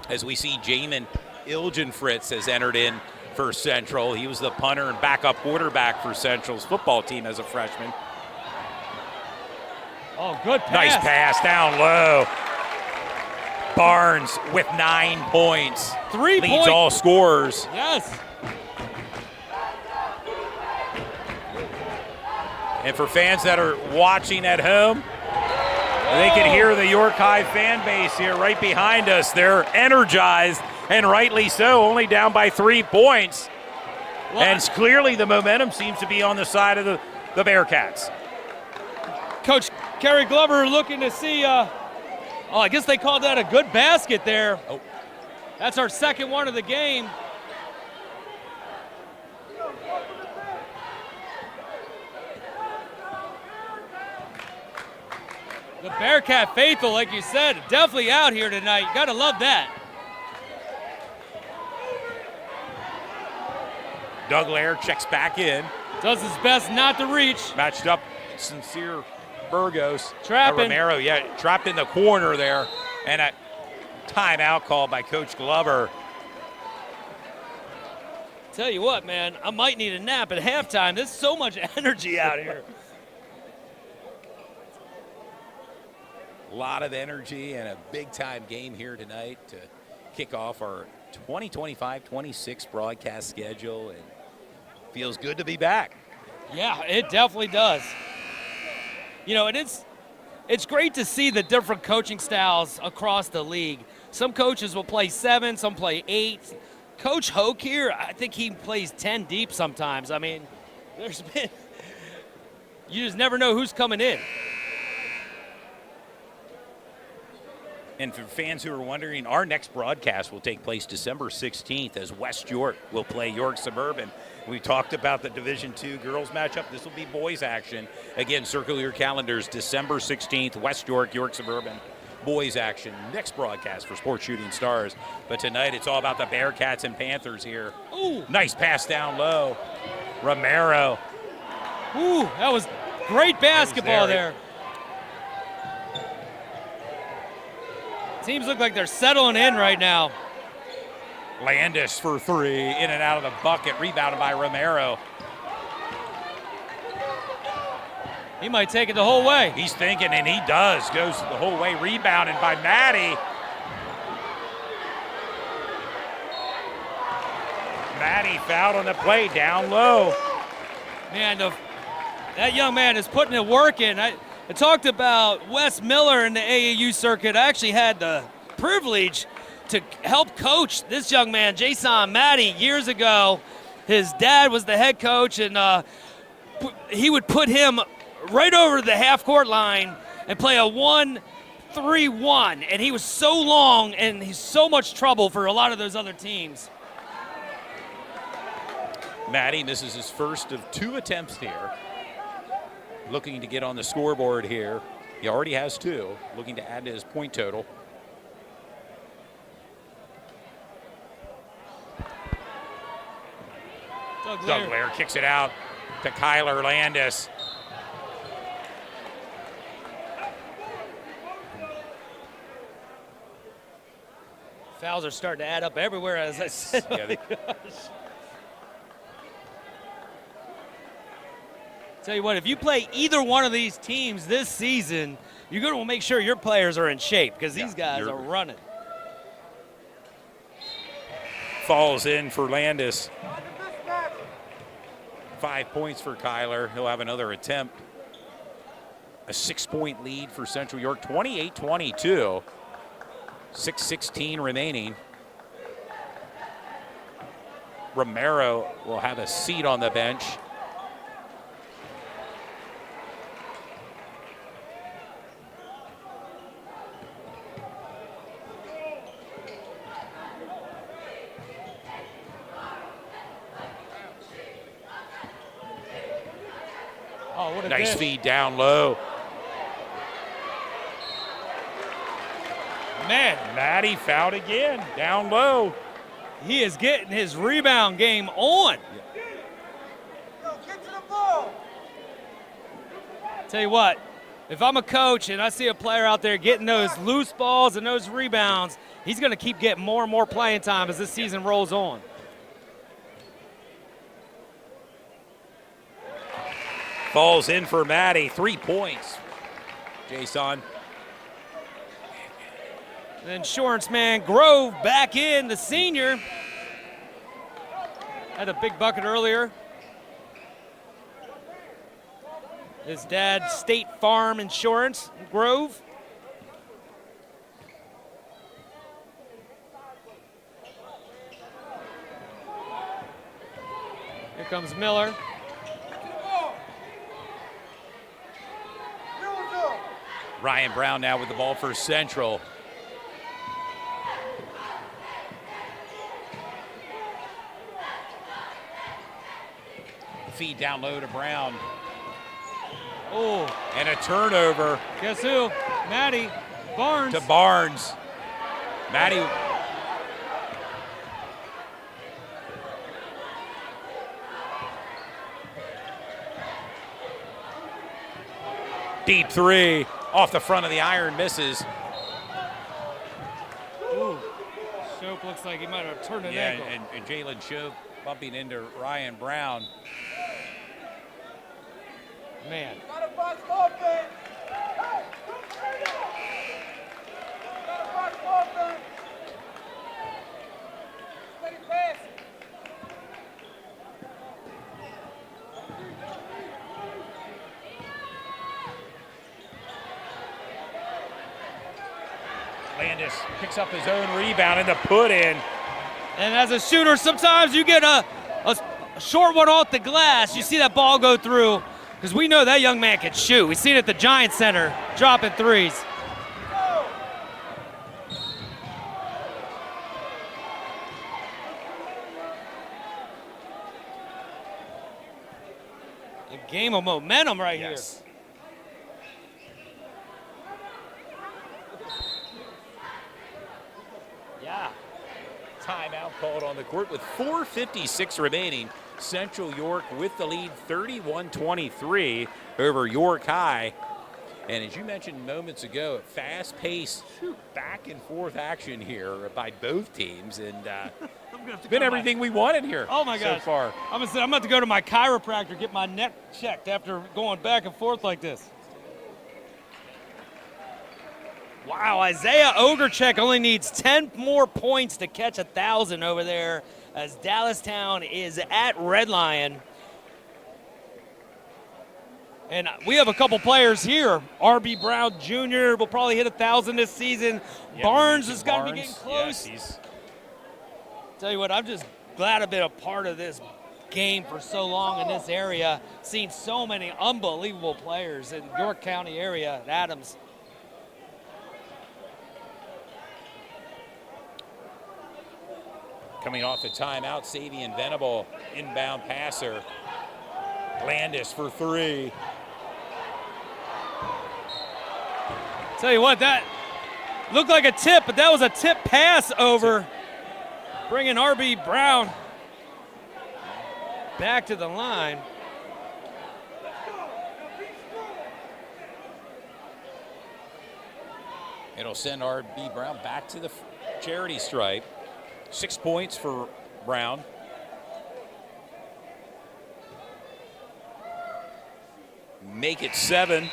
As we see Jamin Ilgenfritz has entered in for Central. He was the punter and backup quarterback for Central's football team as a freshman. Oh, good pass. Nice pass down low. Barnes with 9 points. 3 Leads points. all scorers. Yes. And for fans that are watching at home, they can hear the York High fan base here right behind us. They're energized, and rightly so, only down by 3 points. And clearly the momentum seems to be on the side of the Bearcats. Coach Kerry Glover looking to see, I guess they called that a good basket there. Oh. That's our second one of the game. The Bearcat faithful, like you said, definitely out here tonight. You gotta love that. Doug Lair checks back in. Does his best not to reach. Matched up Sincere Burgos. Trapping. Romero, trapped in the corner there. And a timeout called by Coach Glover. Tell you what, man, I might need a nap at halftime. There's so much energy out here. A lot of energy and a big-time game here tonight to kick off our 2025-26 broadcast schedule. And feels good to be back. Yeah, it definitely does. You know, it's great to see the different coaching styles across the league. Some coaches will play 7, some play 8. Coach Hoke here, I think he plays 10 deep sometimes. I mean, you just never know who's coming in. And for fans who are wondering, our next broadcast will take place December 16th as West York will play York Suburban. We talked about the Division II girls matchup. This will be boys action. Again, circle your calendars, December 16th, West York, York Suburban. Boys action. Next broadcast for Sports Shooting Stars. But tonight it's all about the Bearcats and Panthers here. Ooh. Nice pass down low. Romero. Ooh, that was great basketball there. Teams look like they're settling in right now. Landis for 3, in and out of the bucket, rebounded by Romero. He might take it the whole way. He's thinking, and he does. Goes the whole way, rebounded by Maddie. Maddie fouled on the play, down low. Man, that young man is putting the work in. I talked about Wes Miller in the AAU circuit. I actually had the privilege to help coach this young man, Jason Maddie, years ago. His dad was the head coach, and he would put him right over the half-court line and play a 1-3-1. And he was so long, and he's so much trouble for a lot of those other teams. Maddie misses his first of 2 attempts here. Looking to get on the scoreboard here. He already has 2, looking to add to his point total. Doug Lair kicks it out to Kyler Landis. Fouls are starting to add up everywhere, as I said. Yeah, they- Tell you what, if you play either one of these teams this season, you're going to make sure your players are in shape because these guys are running. Falls in for Landis. 5 points for Kyler. He'll have another attempt. A 6-point lead for Central York, 28-22. 6:16 remaining. Romero will have a seat on the bench. Oh, what a Nice dish. feed down low. Man, Maddie fouled again, down low. he is getting his rebound game on. Tell you what, if I'm a coach and I see a player out there getting those loose balls and those rebounds, he's going to keep getting more and more playing time as this season rolls on. Falls in for Maddie, 3 points. Jason. And insurance man Grove back in, the senior. Had a big bucket earlier. His dad, State Farm Insurance, Grove. Here comes Miller. Ryan Brown now with the ball for Central. Feed down low to Brown. Oh, And a turnover guess who? Maddie Barnes. to Barnes. Maddie. Deep three off the front of the iron, misses. Ooh, Shope looks like he might have turned an ankle. And Jalen Shope bumping into Ryan Brown. Man. Landis picks up his own rebound and the put in. And as a shooter, sometimes you get a short one off the glass. You see that ball go through because we know that young man can shoot. We see it at the Giant Center, dropping threes. A game of momentum right here. Yeah. Timeout called on the court with 4:56 remaining. Central York with the lead 31-23 over York High. And as you mentioned moments ago, fast-paced, back and forth action here by both teams. And it's been everything we wanted here Oh my so gosh. far. I'm about to go to my chiropractor, get my neck checked after going back and forth like this. Wow, Isaiah Ogrechek only needs 10 more points to catch 1,000 over there as Dallastown is at Red Lion. And we have a couple players here. R.B. Brown Jr. will probably hit 1,000 this season. Yeah, Barnes we has got to be mentioned getting Barnes. close. Yes, Tell you what, I'm just glad I've been a part of this game for so long in this area. Seen so many unbelievable players in York County area, at Adams. Coming off the timeout, Savian Venable, inbound passer. Landis for three. Tell you what, that looked like a tip, but that was a tip pass over. Bringing R.B. Brown back to the line. It'll send R.B. Brown back to the charity stripe. 6 points for Brown. Make it 7.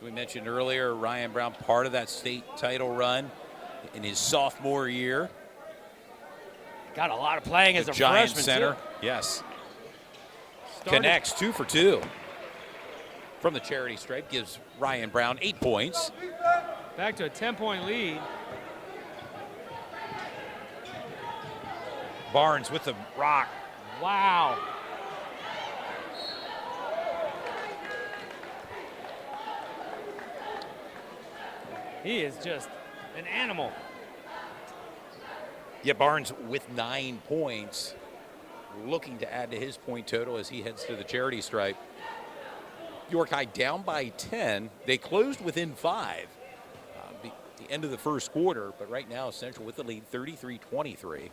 We mentioned earlier, Ryan Brown, part of that state title run in his sophomore year. Got a lot of playing as a Giant freshman, center. too. Yes. Started- Connects 2 for 2 from the charity stripe, gives Ryan Brown 8 points. Back to a 10-point lead. Barnes with the rock. Wow. He is just an animal. Yeah, Barnes with 9 points, looking to add to his point total as he heads to the charity stripe. York High down by 10. They closed within 5 the end of the first quarter, but right now Central with the lead, 33-23.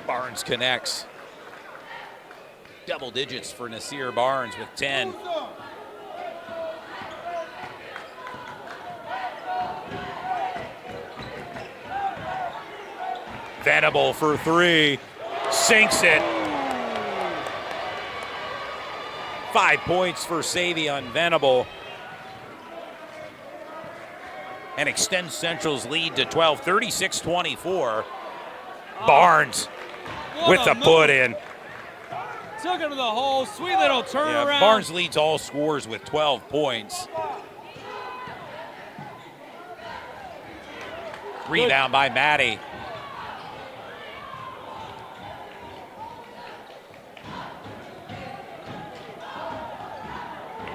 Barnes connects. Double digits for Nasir Barnes with 10. Venable for 3. Sinks it. 5 points for Savion Venable. And extends Central's lead to 12, 36-24. Barnes What with a the move. put in. Took him to the hole. Sweet little turnaround. Yeah, Barnes leads all scorers with 12 points. Rebound by Maddie.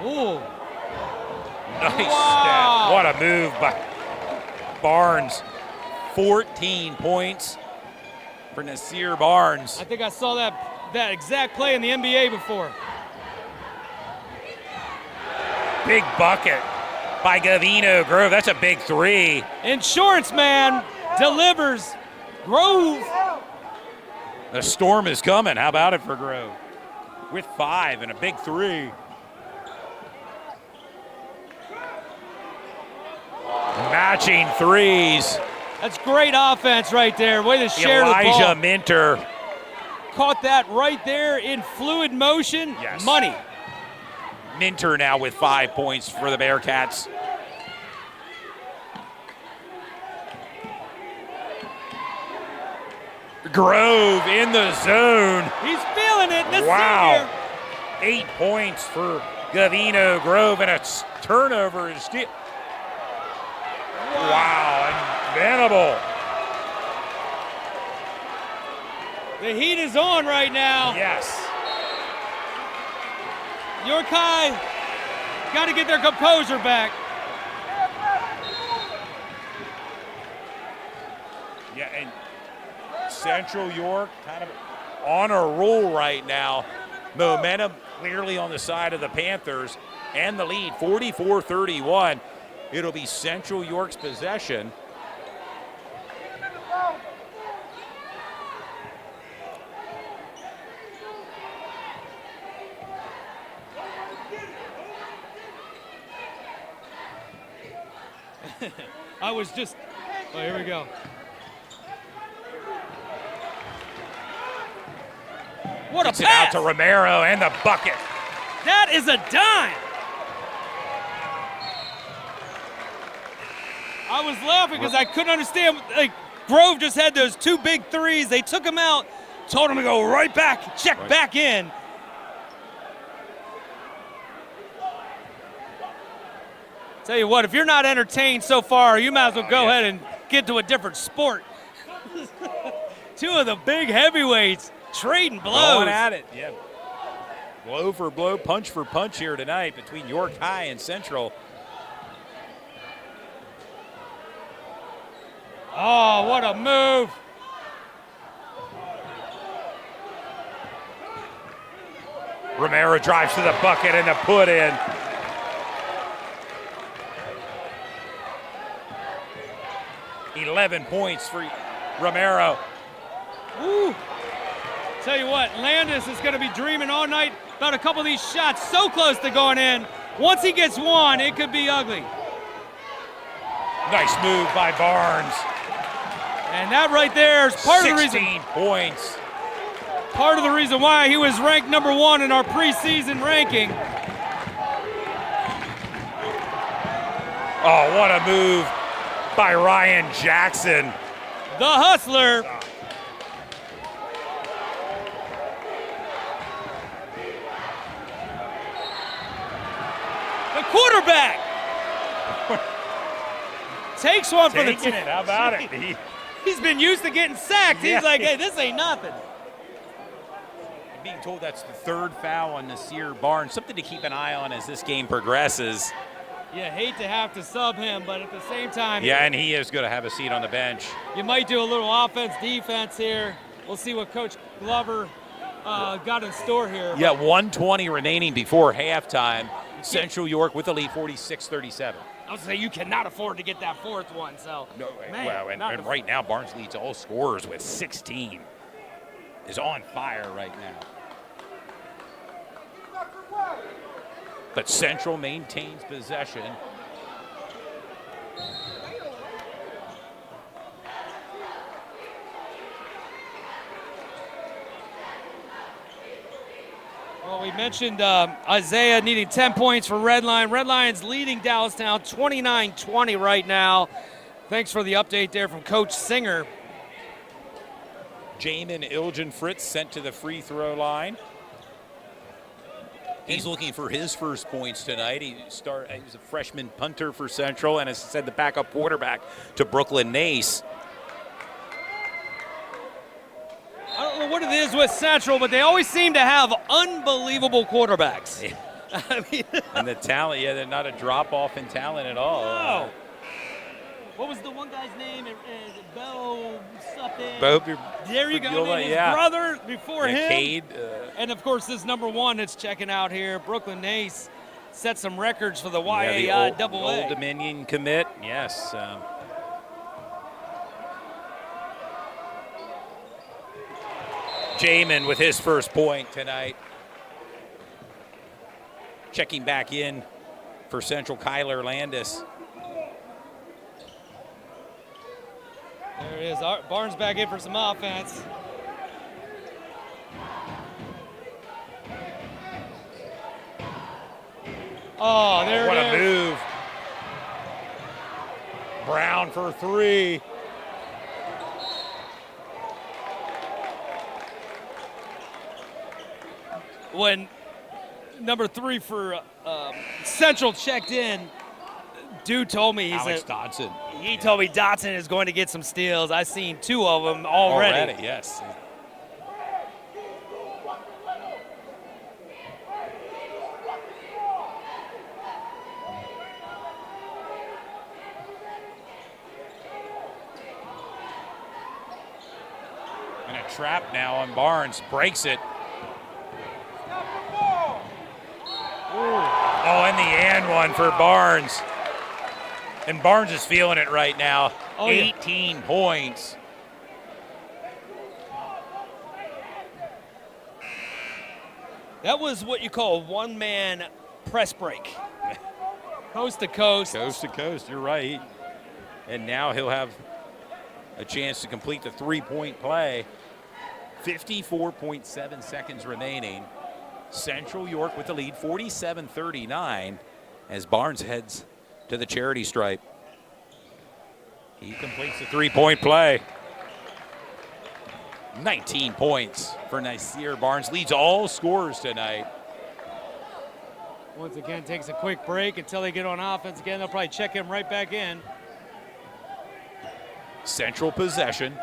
Ooh. Nice Wow. step. What a move by Barnes. 14 points for Nasir Barnes. I think I saw that exact play in the NBA before. Big bucket by Gavino Grove. That's a big 3. Insurance man delivers. Grove. The storm is coming. How about it for Grove? With 5 and a big 3. Matching 3s. That's great offense right there. Way to share the ball. Elijah Minter. Caught that right there in fluid motion. Yes. Money. Minter now with 5 points for the Bearcats. Grove in the zone. He's feeling it. The Wow. senior. 8 points for Gavino Grove and a turnover is steal. Wow, and Venable. The heat is on right now. Yes. York High got to get their composure back. Yeah, and Central York kind of on a roll right now. Momentum clearly on the side of the Panthers and the lead, 44-31. It'll be Central York's possession. I was just, oh, here we go. What a Gets it out pass! to Romero and the bucket. That is a dime. I was laughing because I couldn't understand. Like, Grove just had those 2 big 3s. They took him out, told him to go right back, check back in. Tell you what, if you're not entertained so far, you might as well go ahead and get to a different sport. 2 of the big heavyweights trading blows. Going at it, yeah. Blow for blow, punch for punch here tonight between York High and Central. Oh, what a move. Romero drives to the bucket and the put in. $11 points for Romero. Woo. Tell you what, Landis is going to be dreaming all night about a couple of these shots so close to going in. Once he gets one, it could be ugly. Nice move by Barnes. And that right there is part of the reason. 16 points. Part of the reason why he was ranked number 1 in our preseason ranking. Oh, what a move by Ryan Jackson. The hustler. The quarterback takes one for the Taking team. it. How about it? He's been used to getting sacked. He's like, hey, this ain't nothing. Being told that's the 3rd foul on Nasir Barnes. Something to keep an eye on as this game progresses. You hate to have to sub him, but at the same time, Yeah, and he is going to have a seat on the bench. you might do a little offense, defense here. We'll see what Coach Glover got in store here. Yeah, 1:20 remaining before halftime. Central York with the lead, 46-37. I was saying you cannot afford to get that 4th one. So, No, man, well, and right now Barnes leads all scorers with 16. Is on fire right now. But Central maintains possession. Well, we mentioned Isaiah needing 10 points for Red Lion. Red Lions leading Dallastown 29-20 right now. Thanks for the update there from Coach Singer. Jamin Ilgen Fritz sent to the free throw line. He's looking for his first points tonight. He was a freshman punter for Central, and as I said, the backup quarterback to Brooklyn Nace. I don't know what it is with Central, but they always seem to have unbelievable quarterbacks. I mean, And the talent, yeah, they're not a drop-off in talent at all. no. What was the one guy's name? Bo something. There you go. Fabiola, And his yeah. brother before him. Cade, And of course, this number 1 that's checking out here, Brooklyn Nace, set some records for the the YAI-AA. Old Dominion commit, yes. Jamin with his first point tonight. Checking back in for Central, Kyler Landis. There it is. Barnes back in for some offense. Oh, there What it a is. move. Brown for 3. When number 3 for Central checked in, dude told me Alex Dodson. he told me Dotson is going to get some steals. I've seen 2 of them already. Yes. And a trap now on Barnes. Breaks it. Oh, and the and one for Barnes. And Barnes is feeling it right now. Oh, yeah. 18 points. That was what you call a one-man press break. Coast to coast. Coast to coast, you're right. And now he'll have a chance to complete the three-point play. 54.7 seconds remaining. Central York with the lead, 47-39, as Barnes heads to the charity stripe. He completes the three-point play. 19 points for Nasir Barnes. Leads all scorers tonight. Once again, takes a quick break until they get on offense again. They'll probably check him right back in. Central possession.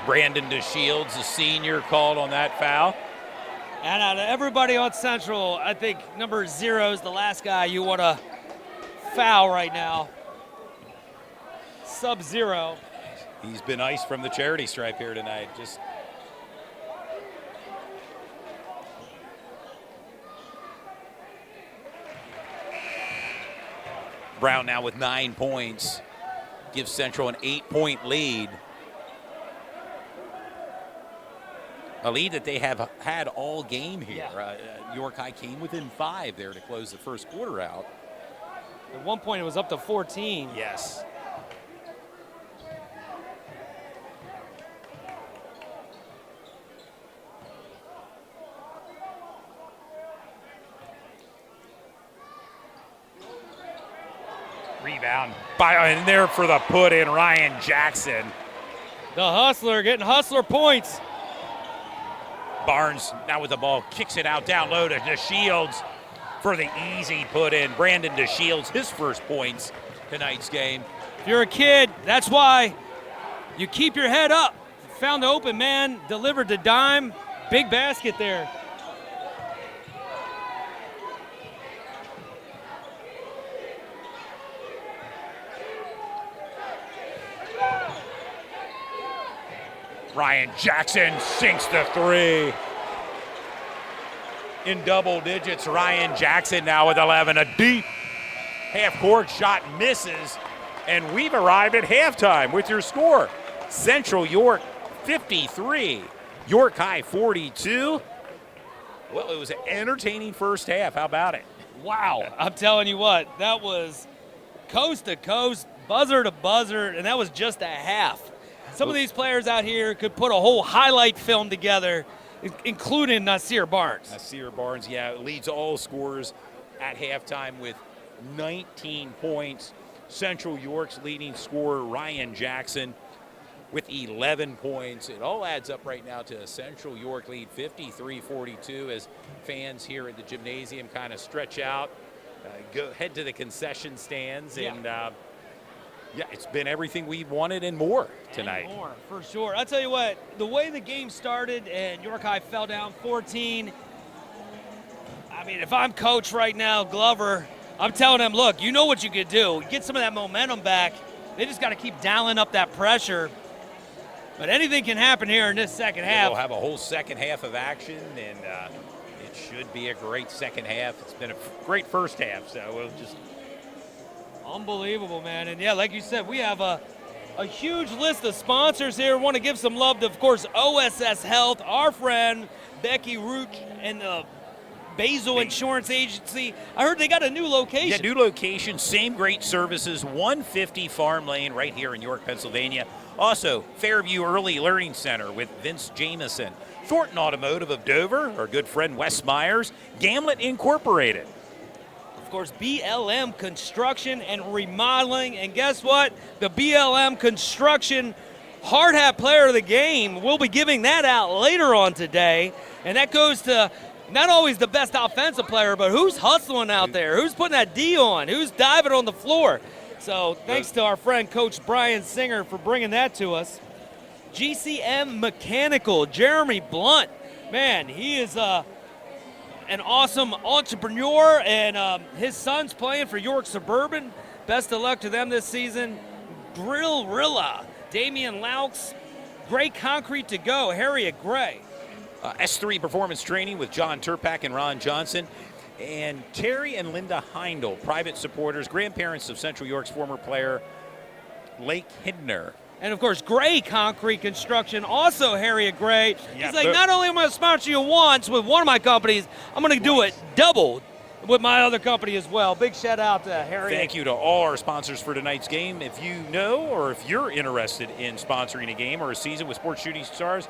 Brandon DeShields, the senior, called on that foul. And out of everybody on Central, I think number 0 is the last guy you want to foul right now. Sub-0. He's been iced from the charity stripe here tonight. Just Brown now with 9 points, gives Central an 8-point lead. A lead that they have had all game here. Yeah. York High came within 5 there to close the first quarter out. At one point, it was up to 14. Yes. Rebound in there for the put in, Ryan Jackson. The hustler getting hustler points. Barnes now with the ball, kicks it out down low to DeShields for the easy put in. Brandon DeShields, his first points tonight's game. If you're a kid, that's why you keep your head up. Found the open man, delivered the dime, big basket there. Ryan Jackson sinks the 3. In double digits, Ryan Jackson now with 11. A deep half-court shot misses, and we've arrived at halftime with your score. Central York 53, York High 42. Well, it was an entertaining first half. How about it? Wow, I'm telling you what, that was coast to coast, buzzer to buzzer, and that was just a half. Some of these players out here could put a whole highlight film together, including Nasir Barnes. Nasir Barnes, leads all scorers at halftime with 19 points. Central York's leading scorer, Ryan Jackson, with 11 points. It all adds up right now to a Central York lead, 53-42, as fans here at the gymnasium kind of stretch out, head to the concession stands, and it's been everything we wanted and more tonight. And more, for sure. I'll tell you what, the way the game started and York High fell down 14, I mean, if I'm coach right now, Glover, I'm telling them, look, you know what you could do. Get some of that momentum back. They just got to keep dialing up that pressure. But anything can happen here in this second half. We'll have a whole second half of action, and it should be a great second half. It's been a great first half, so we'll just... Unbelievable, man. And, like you said, we have a huge list of sponsors here. Want to give some love to, of course, OSS Health, our friend Becky Root, and the Basil Insurance Agency. I heard they got a new location. Yeah, new location, same great services, 150 Farm Lane right here in York, Pennsylvania. Also, Fairview Early Learning Center with Vince Jamison. Thornton Automotive of Dover, our good friend Wes Myers. Gamlet Incorporated. Of course, BLM Construction and Remodeling. And guess what? The BLM Construction Hard Hat Player of the Game, we'll be giving that out later on today. And that goes to not always the best offensive player, but who's hustling out there? Who's putting that D on? Who's diving on the floor? So thanks to our friend Coach Brian Singer for bringing that to us. GCM Mechanical, Jeremy Blunt. Man, he is an awesome entrepreneur, and his son's playing for York Suburban. Best of luck to them this season. Grillrilla, Damian Laux, Gray Concrete to Go, Harriet Gray. S3 Performance Training with John Turpak and Ron Johnson. And Terry and Linda Heindel, private supporters, grandparents of Central York's former player, Lake Hidner. And, of course, Gray Concrete Construction, also Harriet Gray. Yeah, He's like, not only am I going to sponsor you once with one of my companies, I'm going to do it double with my other company as well. Big shout out to Harriet. Thank you to all our sponsors for tonight's game. If you know or if you're interested in sponsoring a game or a season with Sports Shooting Stars,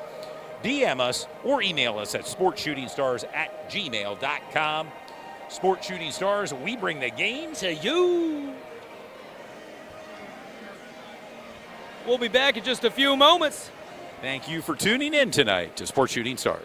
DM us or email us at sportshootingstars@gmail.com. Sports Shooting Stars, we bring the game to you. We'll be back in just a few moments. Thank you for tuning in tonight to Sports Shooting Stars.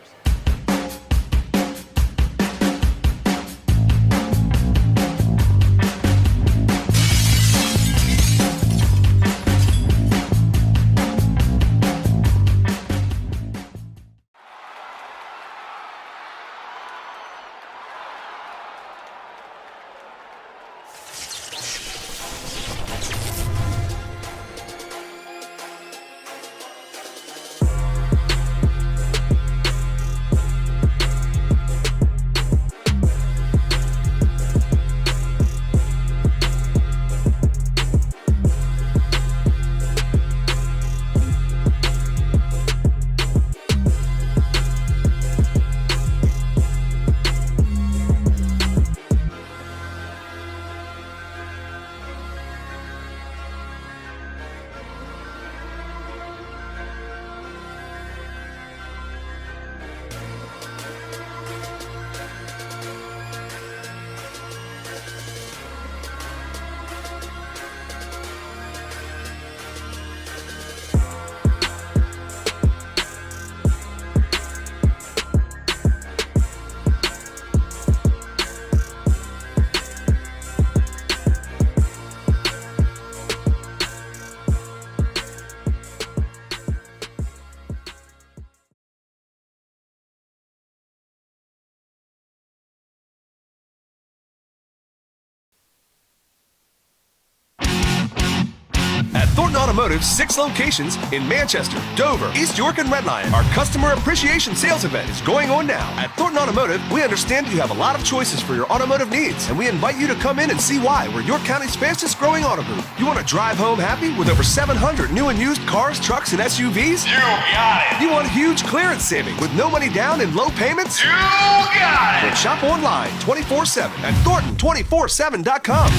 Automotive's 6 locations in Manchester, Dover, East York, and Red Lion. Our Customer Appreciation Sales event is going on now. At Thornton Automotive, we understand you have a lot of choices for your automotive needs, and we invite you to come in and see why we're York County's fastest growing auto group. You want to drive home happy with over 700 new and used cars, trucks, and SUVs? You got it. You want huge clearance savings with no money down and low payments? You got it. Then shop online 24/7 at Thornton247.com.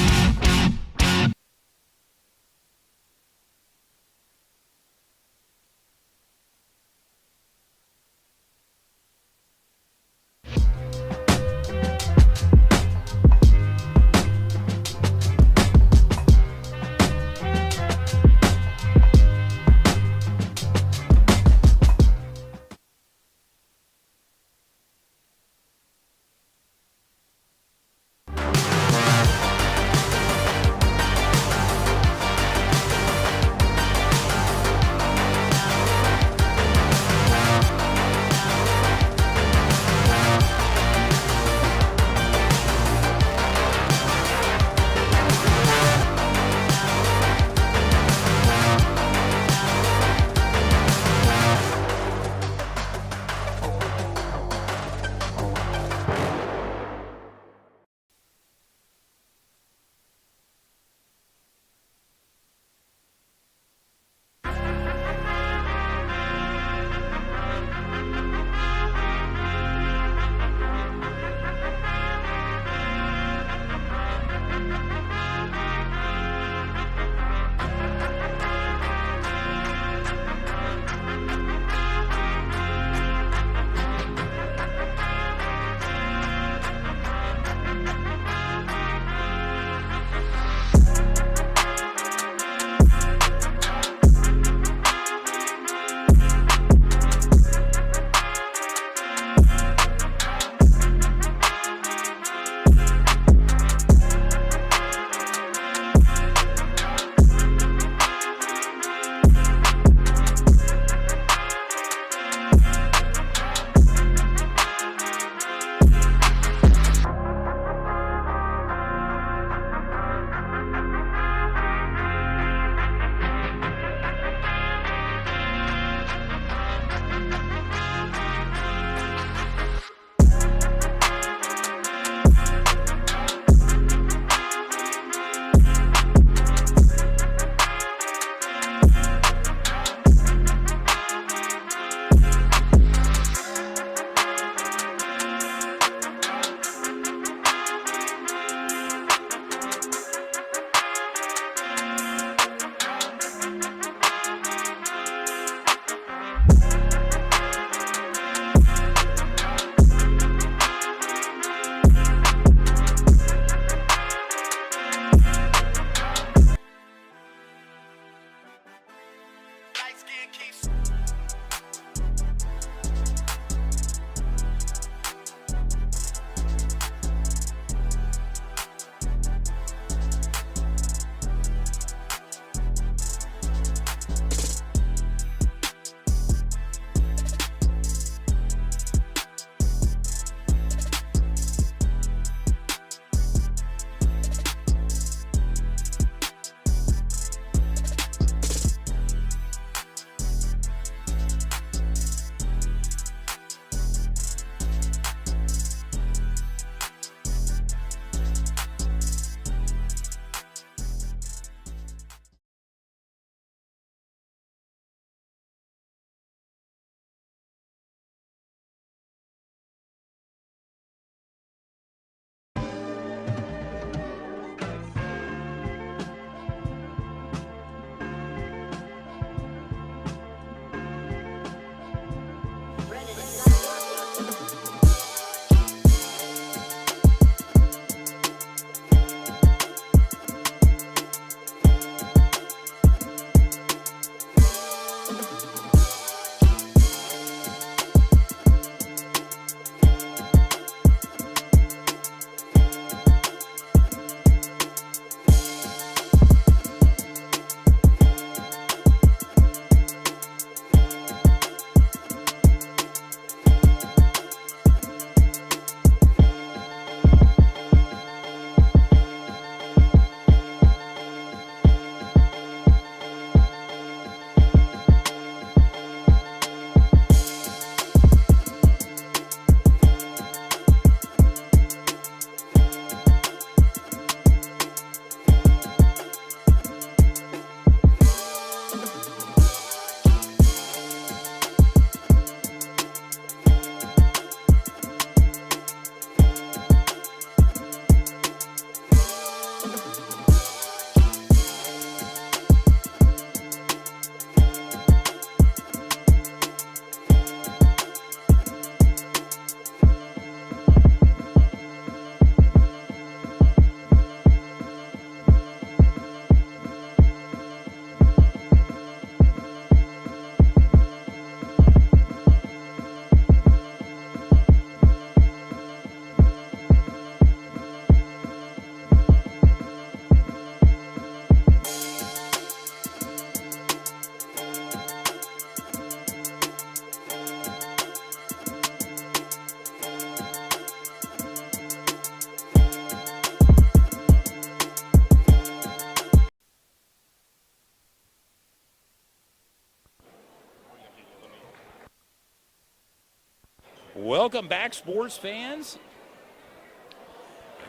Welcome back, sports fans.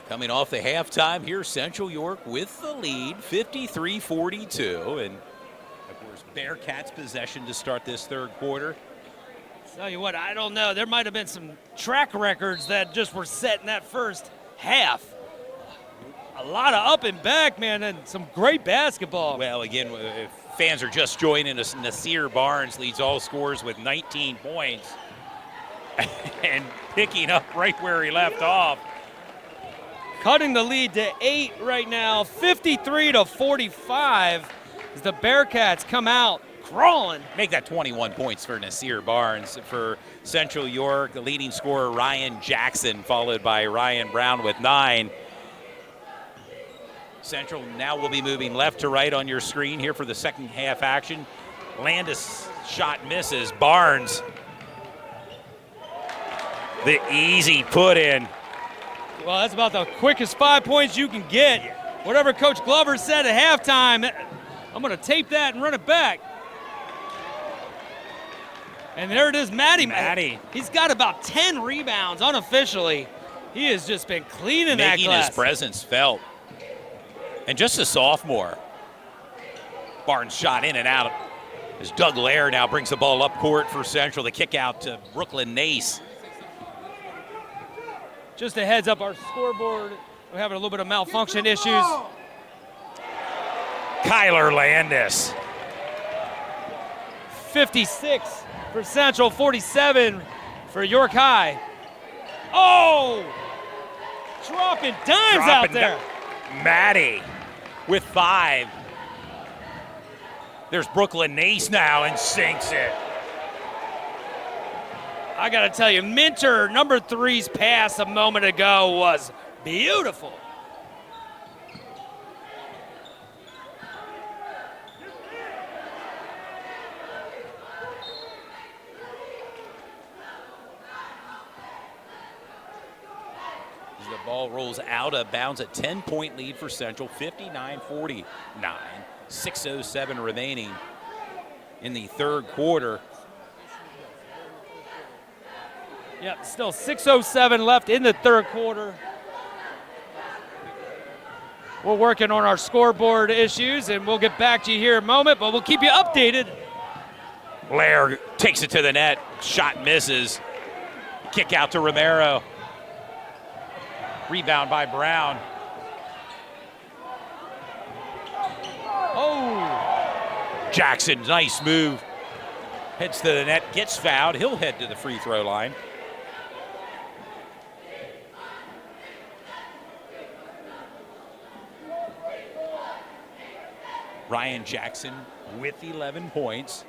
Coming off the halftime here, Central York with the lead, 53-42. And, of course, Bearcats possession to start this third quarter. Tell you what, I don't know. There might have been some track records that just were set in that first half. A lot of up and back, man, and some great basketball. Well, again, if fans are just joining us, Nasir Barnes leads all scorers with 19 points. And picking up right where he left off. Cutting the lead to 8 right now, 53-45 as the Bearcats come out crawling. Make that 21 points for Nasir Barnes. For Central York, the leading scorer Ryan Jackson, followed by Ryan Brown with 9. Central now will be moving left to right on your screen here for the second half action. Landis shot misses. Barnes, the easy put in. Well, that's about the quickest 5 points you can get. Whatever Coach Glover said at halftime, I'm going to tape that and run it back. And there it is, Matty. He's got about 10 rebounds unofficially. He has just been cleaning that glass. Making his presence felt. And just a sophomore. Barnes shot in and out as Doug Lair now brings the ball up court for Central. The kick out to Brooklyn Nace. Just a heads up, our scoreboard, we're having a little bit of malfunction issues. Kyler Landis. 56 for Central, 47 for York High. Oh! Dropping dimes out there. Matty with 5. There's Brooklyn Nace now and sinks it. I got to tell you, Minter, number 3's pass a moment ago was beautiful. As the ball rolls out of bounds, a 10-point lead for Central, 59-49. 6:07 remaining in the third quarter. Yep, still 6:07 left in the third quarter. We're working on our scoreboard issues, and we'll get back to you here in a moment, but we'll keep you updated. Lair takes it to the net. Shot misses. Kick out to Romero. Rebound by Brown. Oh! Jackson, nice move. Heads to the net, gets fouled. He'll head to the free throw line. Ryan Jackson with 11 points.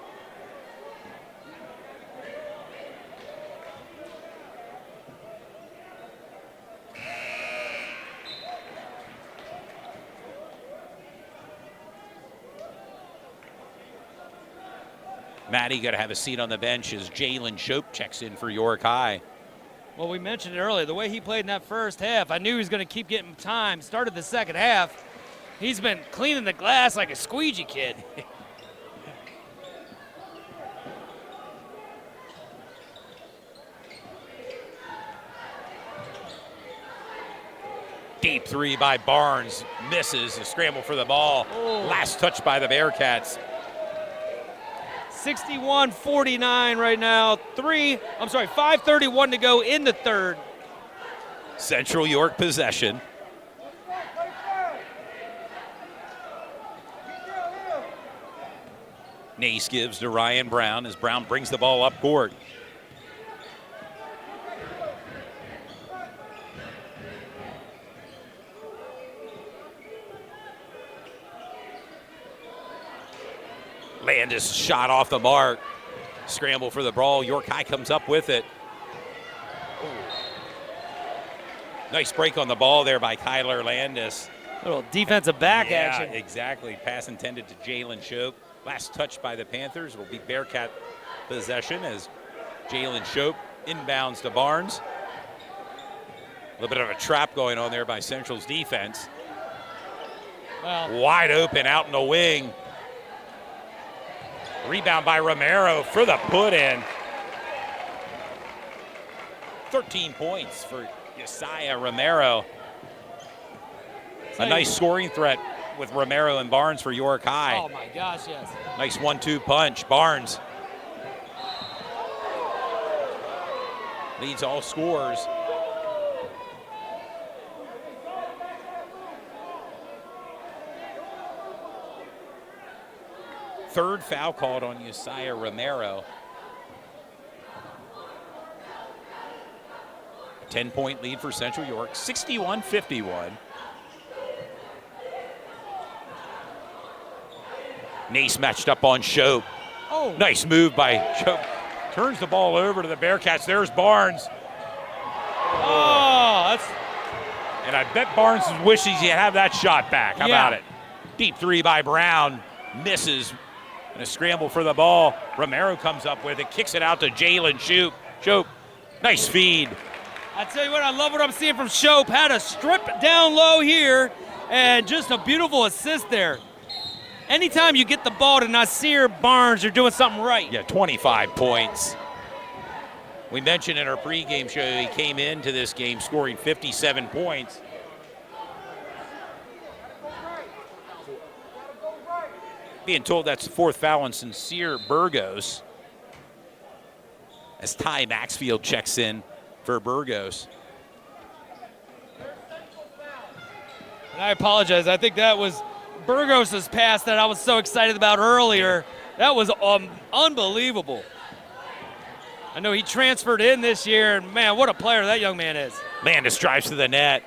Matty got to have a seat on the bench as Jalen Shope checks in for York High. Well, we mentioned it earlier. The way he played in that first half, I knew he was going to keep getting time. Started the second half. He's been cleaning the glass like a squeegee kid. Deep 3 by Barnes. Misses. A scramble for the ball. Oh. Last touch by the Bearcats. 61-49 right now. 5:31 to go in the third. Central York possession. Nace gives to Ryan Brown as Brown brings the ball up court. Landis shot off the mark. Scramble for the ball. York High comes up with it. Ooh. Nice break on the ball there by Kyler Landis. Little defensive back action. Yeah, exactly. Pass intended to Jalen Shope. Last touch by the Panthers will be Bearcat possession as Jalen Shope inbounds to Barnes. A little bit of a trap going on there by Central's defense. Well, Wide open out in the wing. Rebound by Romero for the put-in. 13 points for Josiah Romero. A nice scoring threat with Romero and Barnes for York High. Oh my gosh, yes. Nice 1-2 punch. Barnes leads all scorers. Third foul called on Josiah Romero. 10-point lead for Central York, 61-51. Nace matched up on Shope. Oh. Nice move by Shope. Turns the ball over to the Bearcats. There's Barnes. Oh, that's. And I bet Barnes wishes he'd have that shot back. How Yeah. about it? Deep three by Brown. Misses. And a scramble for the ball. Romero comes up with it, kicks it out to Jalen Shope. Nice feed. I tell you what, I love what I'm seeing from Shope. Had a strip down low here, and just a beautiful assist there. Anytime you get the ball to Nasir Barnes, you're doing something right. Yeah, 25 points. We mentioned in our pregame show he came into this game scoring 57 points. Being told that's the fourth foul on Sincere Burgos as Ty Maxfield checks in for Burgos. And I apologize. I think that was Burgos' pass that I was so excited about earlier. That was unbelievable. I know he transferred in this year, and man, what a player that young man is. Landis drives to the net.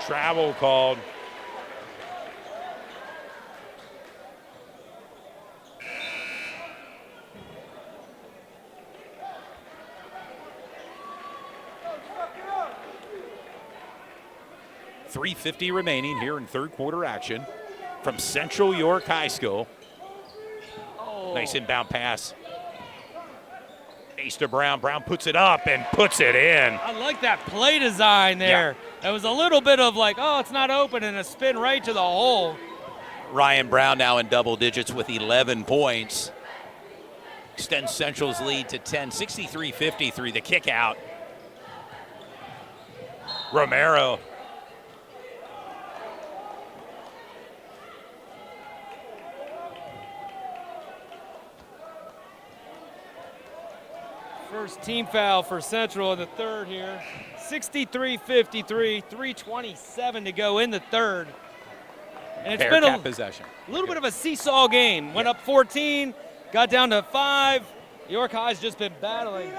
Travel called. .350 remaining here in third quarter action from Central York High School. Oh. Nice inbound pass. Ace to Brown. Brown puts it up and puts it in. I like that play design there. It was a little bit of like, oh, it's not open, and a spin right to the hole. Ryan Brown now in double digits with 11 points. Extends Central's lead to 10, 63-53, the kick out. Romero. First team foul for Central in the third here. 63-53, 3:27 to go in the third. And it's been a possession. little bit of a seesaw game. Went up 14, got down to 5. York High's just been battling.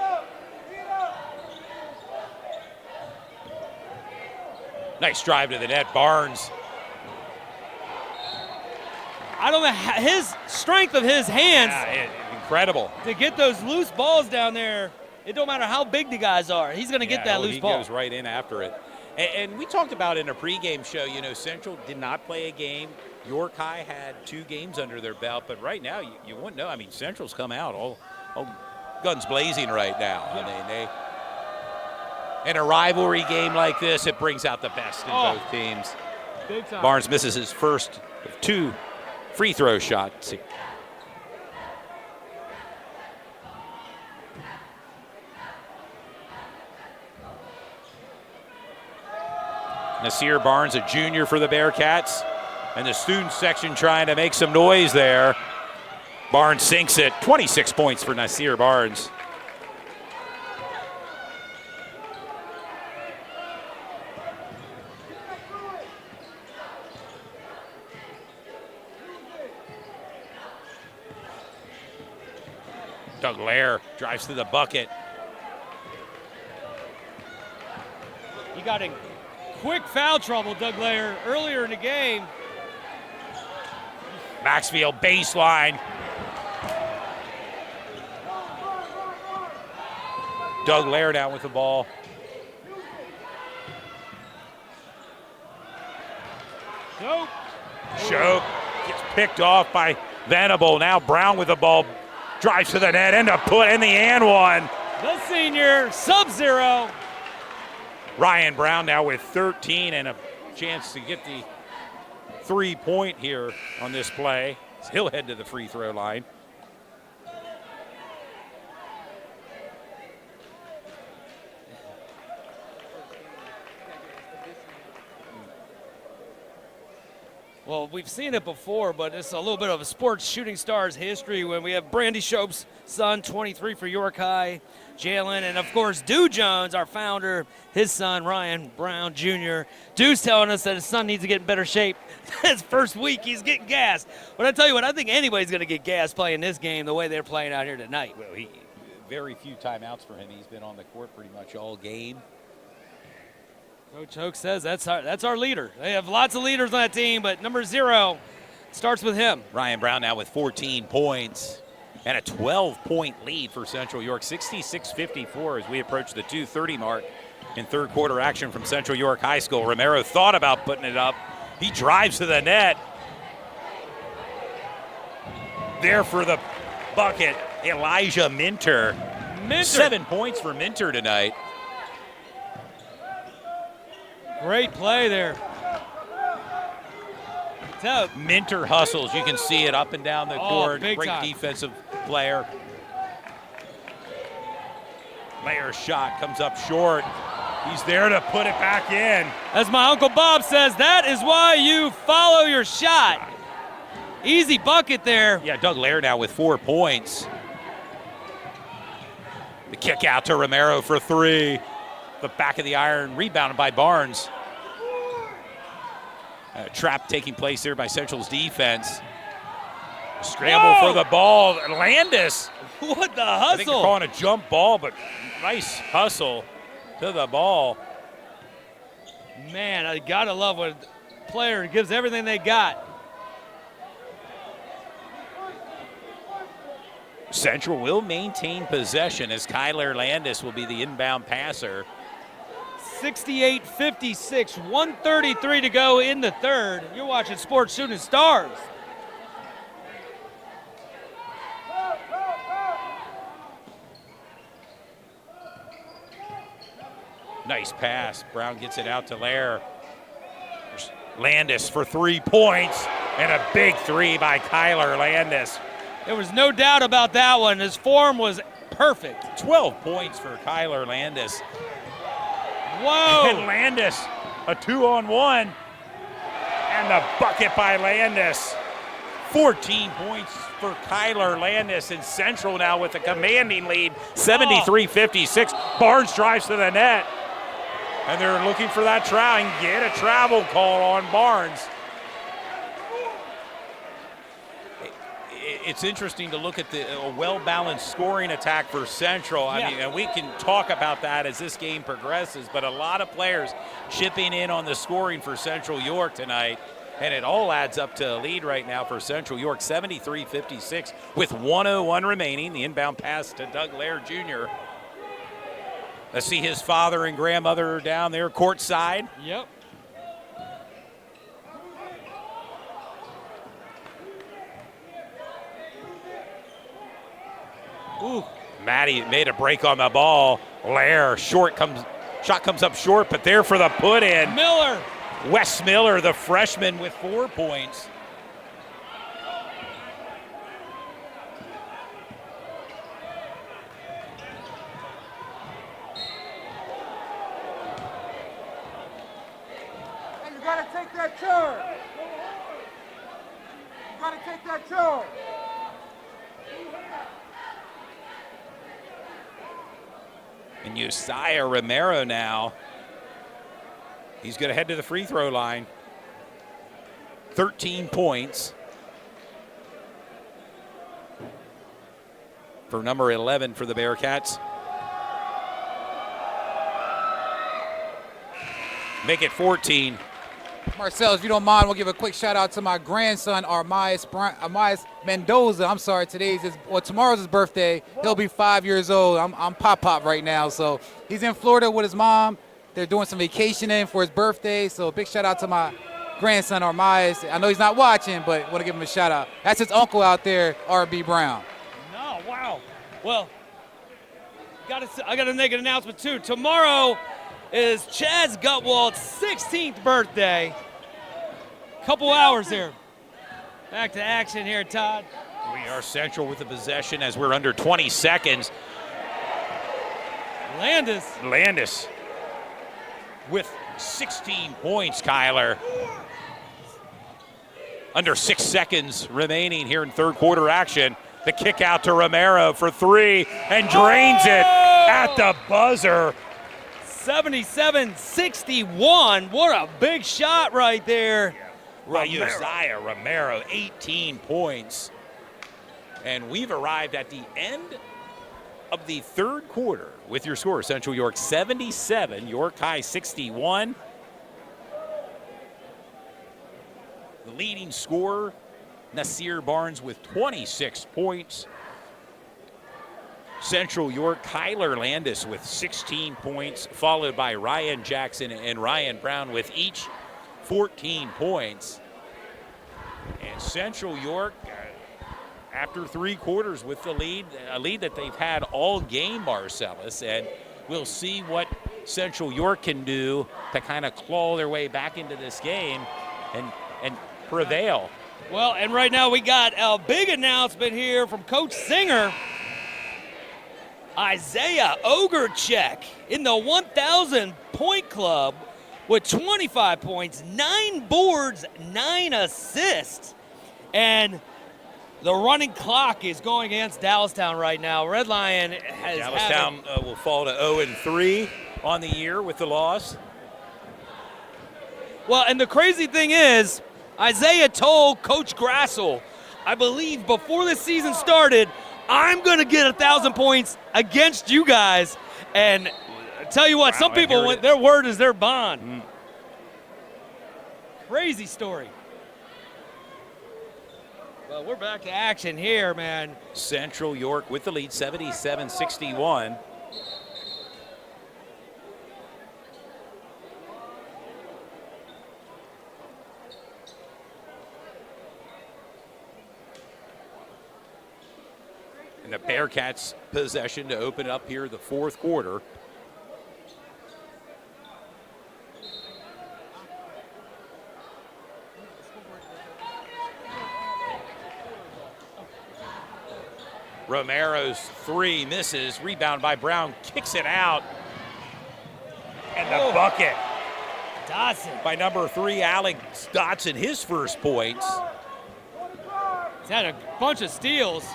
Nice drive to the net, Barnes. I don't know his strength of his hands Incredible. to get those loose balls down there. It don't matter how big the guys are. He's going to get that loose ball. He goes right in after it. And we talked about in a pregame show, you know, Central did not play a game. York High had 2 games under their belt, but right now you wouldn't know. I mean, Central's come out all guns blazing right now. I mean, in a rivalry game like this, it brings out the best in both teams. Big time. Barnes misses his first of 2 free throw shots. Nasir Barnes, a junior for the Bearcats, and the student section trying to make some noise there. Barnes sinks it. 26 points for Nasir Barnes. Doug Lair drives to the bucket. He got in quick foul trouble, Doug Lair, earlier in the game. Maxfield baseline. Doug Lair down with the ball. Nope. Shope gets picked off by Venable. Now Brown with the ball. Drives to the net, end up put in the and one. The senior, Sub-Zero. Ryan Brown now with 13 and a chance to get the 3-point here on this play. He'll head to the free throw line. Well, we've seen it before, but it's a little bit of a sports shooting stars history when we have Brandy Shope's son, 23 for York High, Jalen, and of course, Dew Jones, our founder, his son, Ryan Brown Jr. Dew's telling us that his son needs to get in better shape. His first week, he's getting gassed. But I tell you what, I think anybody's going to get gassed playing this game the way they're playing out here tonight. Well, very few timeouts for him. He's been on the court pretty much all game. Coach Hoke says that's our leader. They have lots of leaders on that team, but number 0 starts with him. Ryan Brown now with 14 points and a 12-point lead for Central York, 66-54 as we approach the 2:30 mark in third quarter action from Central York High School. Romero thought about putting it up. He drives to the net. There for the bucket, Elijah Minter. 7 points for Minter tonight. Great play there. Minter hustles. You can see it up and down the court. Big Great time. defensive player. Layer's shot comes up short. He's there to put it back in. As my Uncle Bob says, that is why you follow your shot. Easy bucket there. Yeah, Doug Lair now with 4 points. The kick out to Romero for 3. The back of the iron, rebounded by Barnes. A trap taking place there by Central's defense. Scramble for the ball. Landis. What the I think they're hustle? calling a jump ball, but nice hustle to the ball. Man, I gotta love when a player gives everything they got. Central will maintain possession as Kyler Landis will be the inbound passer. 68-56, 133 to go in the third. You're watching Sports Shooting Stars. Nice pass. Brown gets it out to Lair. Landis for 3 points and a big 3 by Kyler Landis. There was no doubt about that one. His form was perfect. 12 points for Kyler Landis. Whoa! And Landis, a 2-on-1. And the bucket by Landis. 14 points for Kyler Landis, and Central now with a commanding lead, 73-56. Barnes drives to the net. And they're looking for that travel and get a travel call on Barnes. It's interesting to look at a well-balanced scoring attack for Central. I mean, and we can talk about that as this game progresses, but a lot of players chipping in on the scoring for Central York tonight. And it all adds up to a lead right now for Central York, 73-56 with 1:01 remaining. The inbound pass to Doug Lair Jr. Let's see his father and grandmother down there courtside. Yep. Ooh. Maddie made a break on the ball. Lair, shot comes up short, but there for the put in. Miller. Wes Miller, the freshman, with 4 points. Hey, you gotta take that charge. You gotta take that charge. And Josiah Romero now. He's going to head to the free throw line. 13 points for number 11 for the Bearcats. Make it 14. Marcel, if you don't mind, we'll give a quick shout out to my grandson, Armais Mendoza. Tomorrow's his birthday. He'll be 5 years old. I'm pop right now. So he's in Florida with his mom. They're doing some vacationing for his birthday. So big shout out to my grandson, Armais. I know he's not watching, but want to give him a shout out. That's his uncle out there, R.B. Brown. No, wow. Well, I got to make an announcement too. Tomorrow is Chaz Gutwald's 16th birthday. Couple hours here. Back to action here, Todd. We are Central with the possession as we're under 20 seconds. Landis with 16 points, Kyler. Under 6 seconds remaining here in third quarter action. The kick out to Romero for 3 and drains it at the buzzer. 77-61. What a big shot right there. Uzziah Romero, 18 points. And we've arrived at the end of the third quarter with your score. Central York 77, York High 61. The leading scorer, Nasir Barnes with 26 points. Central York, Kyler Landis with 16 points, followed by Ryan Jackson and Ryan Brown with each 14 points. And Central York, after 3 quarters with the lead, a lead that they've had all game, Marcellus, and we'll see what Central York can do to kind of claw their way back into this game and prevail. Well, and right now we got a big announcement here from Coach Singer. Isaiah Ogrechek in the 1,000-point club with 25 points, 9 boards, 9 assists. And the running clock is going against Dallastown right now. Red Lion has Dallastown will fall to 0-3 on the year with the loss. Well, and the crazy thing is, Isaiah told Coach Grassel, I believe before the season started, I'm going to get 1,000 points against you guys. And I tell you what, some people, their word is their bond. Crazy story. Well, we're back to action here, man. Central York with the lead, 77-61. And the Bearcats possession to open up here the fourth quarter. Romero's 3 misses, rebound by Brown, kicks it out. And the bucket Dotson by number 3, Alex Dotson, his first points. He's had a bunch of steals.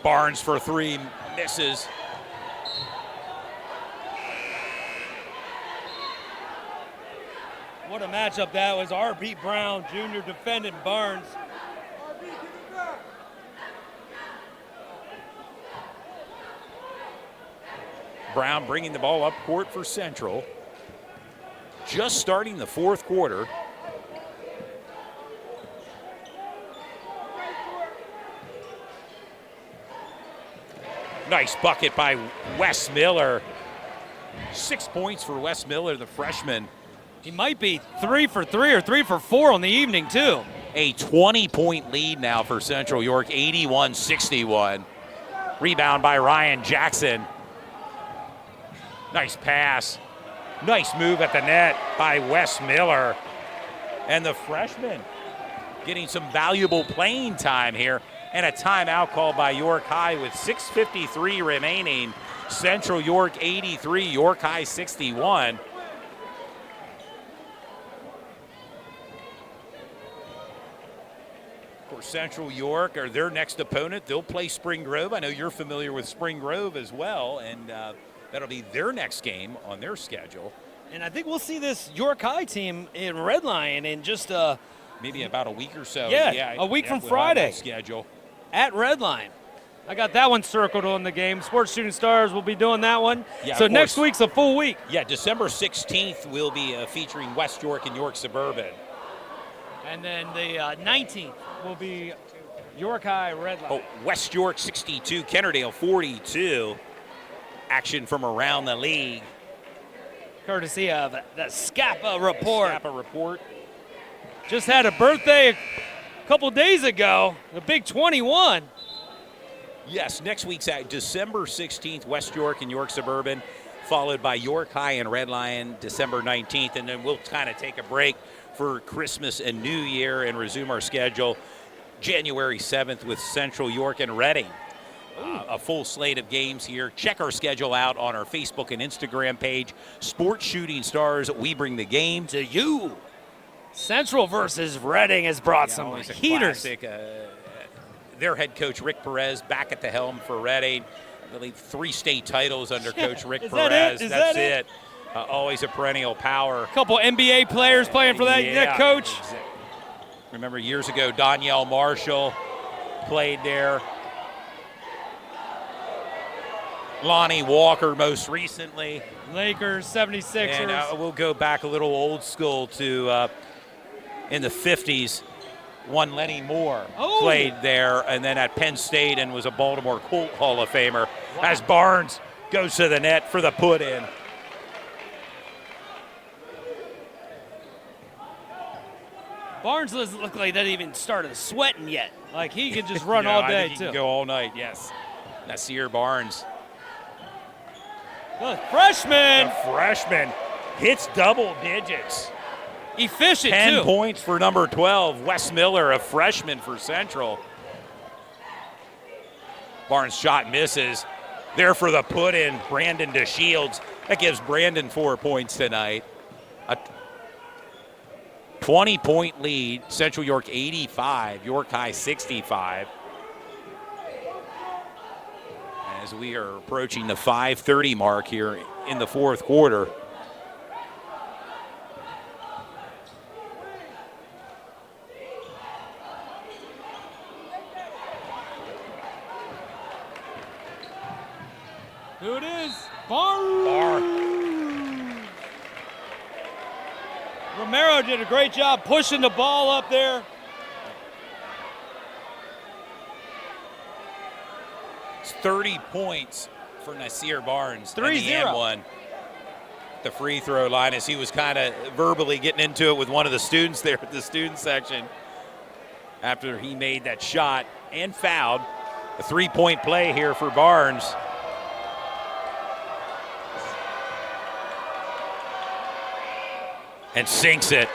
Barnes for 3, misses. What a matchup that was. R.B. Brown Jr. defending Barnes. Brown bringing the ball up court for Central. Just starting the fourth quarter. Nice bucket by Wes Miller. 6 points for Wes Miller, the freshman. He might be 3 for 3 or 3 for 4 on the evening, too. A 20-point lead now for Central York, 81-61. Rebound by Ryan Jackson. Nice pass. Nice move at the net by Wes Miller. And the freshman getting some valuable playing time here. And a timeout called by York High with 6:53 remaining. Central York 83, York High 61. For Central York, or their next opponent, they'll play Spring Grove. I know you're familiar with Spring Grove as well, and that'll be their next game on their schedule. And I think we'll see this York High team in Red Lion in just maybe about a week or so. Yeah, a week from Friday. Schedule. At Red Line. I got that one circled on the game. Sports Shooting Stars will be doing that one. Yeah, so next week's a full week. Yeah, December 16th will be featuring West York and York Suburban. And then the 19th will be York High Red Line. Oh, West York 62, Kennerdale 42. Action from around the league. Courtesy of the Scappa Report. Scappa Report. Just had a birthday a couple days ago, the big 21. Yes, next week's at December 16th, West York and York Suburban, followed by York High and Red Lion December 19th, and then we'll kind of take a break for Christmas and New Year and resume our schedule January 7th with Central York and Reading. A full slate of games here. Check our schedule out on our Facebook and Instagram page. Sports Shooting Stars, we bring the game to you. Central versus Reading has brought some Always a heaters. classic. Their head coach, Rick Perez, back at the helm for Reading. I believe 3 state titles under Coach Rick Is that Perez. it? Is That's that it? Always a perennial power. A couple NBA players playing for that coach. Remember years ago, Donyell Marshall played there. Lonnie Walker most recently. Lakers, 76ers. And we'll go back a little old school to in the 50s. One Lenny Moore played there, and then at Penn State and was a Baltimore Colt Hall of Famer. Wow. As Barnes goes to the net for the put-in. Barnes doesn't look like that even started sweating yet. Like he could just run all day, I think he too. can go all night, yes. Nasir Barnes. The freshman. The freshman hits double digits. Efficient, 10 too. points for number 12, Wes Miller, a freshman for Central. Barnes' shot misses. There for the put-in, Brandon DeShields. That gives Brandon 4 points tonight. A 20-point lead. Central York 85, York High 65. As we are approaching the 5:30 mark here in the fourth quarter. Who it is? Barnes. Romero did a great job pushing the ball up there. It's 30 points for Nasir Barnes. 3-0. The free throw line, as he was kind of verbally getting into it with one of the students there at the student section after he made that shot and fouled. A 3-point play here for Barnes. And sinks it.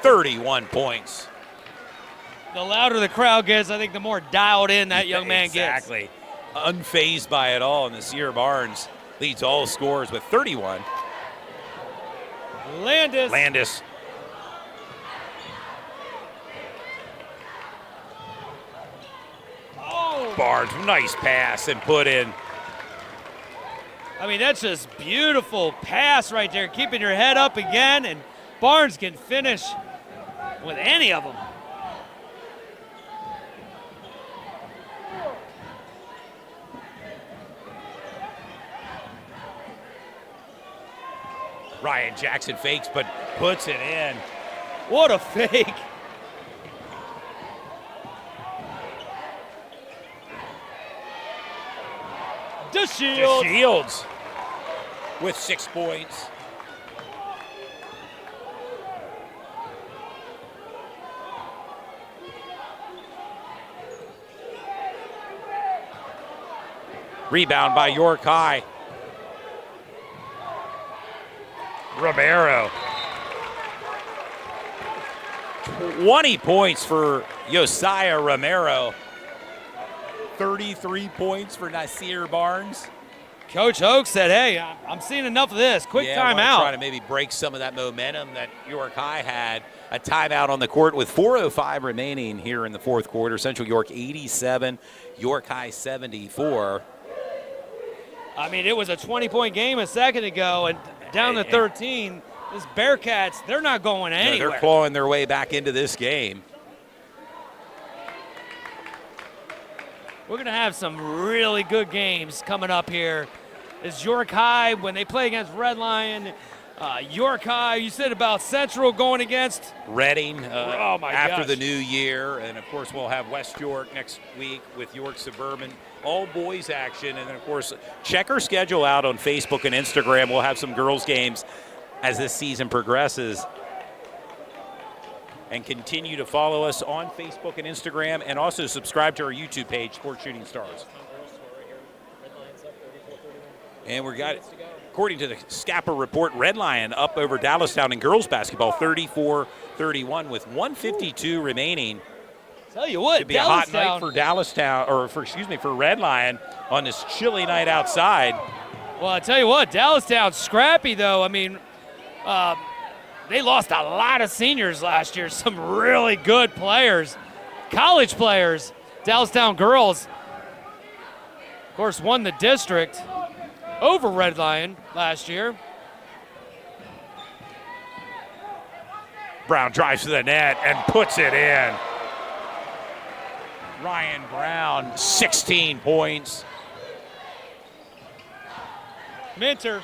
31 points. The louder the crowd gets, I think the more dialed in that young man gets. Exactly. Unfazed by it all. And Nasir Barnes leads all scorers with 31. Landis. Oh. Barnes, nice pass and put in. I mean, that's just beautiful pass right there, keeping your head up again, and Barnes can finish with any of them. Ryan Jackson fakes, but puts it in. What a fake. DeShields with 6 points. Rebound by York High. Romero. 20 points for Josiah Romero. 33 points for Nasir Barnes. Coach Hoke said, hey, I'm seeing enough of this. Quick timeout. Trying to maybe break some of that momentum that York High had. A timeout on the court with 4:05 remaining here in the fourth quarter. Central York 87, York High 74. I mean, it was a 20-point game a second ago, and down to 13. This Bearcats, they're not going anywhere. They're clawing their way back into this game. We're going to have some really good games coming up here. Is York High, when they play against Red Lion, York High, you said about Central going against Reading after gosh. the new year. And, of course, we'll have West York next week with York Suburban. All boys action. And then, of course, check our schedule out on Facebook and Instagram. We'll have some girls games as this season progresses. And continue to follow us on Facebook and Instagram, and also subscribe to our YouTube page, Sports Shooting Stars. And we got, according to the Scapper report, Red Lion up over Dallastown in girls basketball, 34-31 with 1:52 remaining Tell you what, Could be a hot night Dallastown. for Dallastown, or for Red Lion on this chilly night outside. Well, I tell you what, Dallastown scrappy though. I mean, they lost a lot of seniors last year. Some really good players, college players. Dallastown girls, of course, won the district over Red Lion last year. Brown drives to the net and puts it in. Ryan Brown, 16 points. Minter.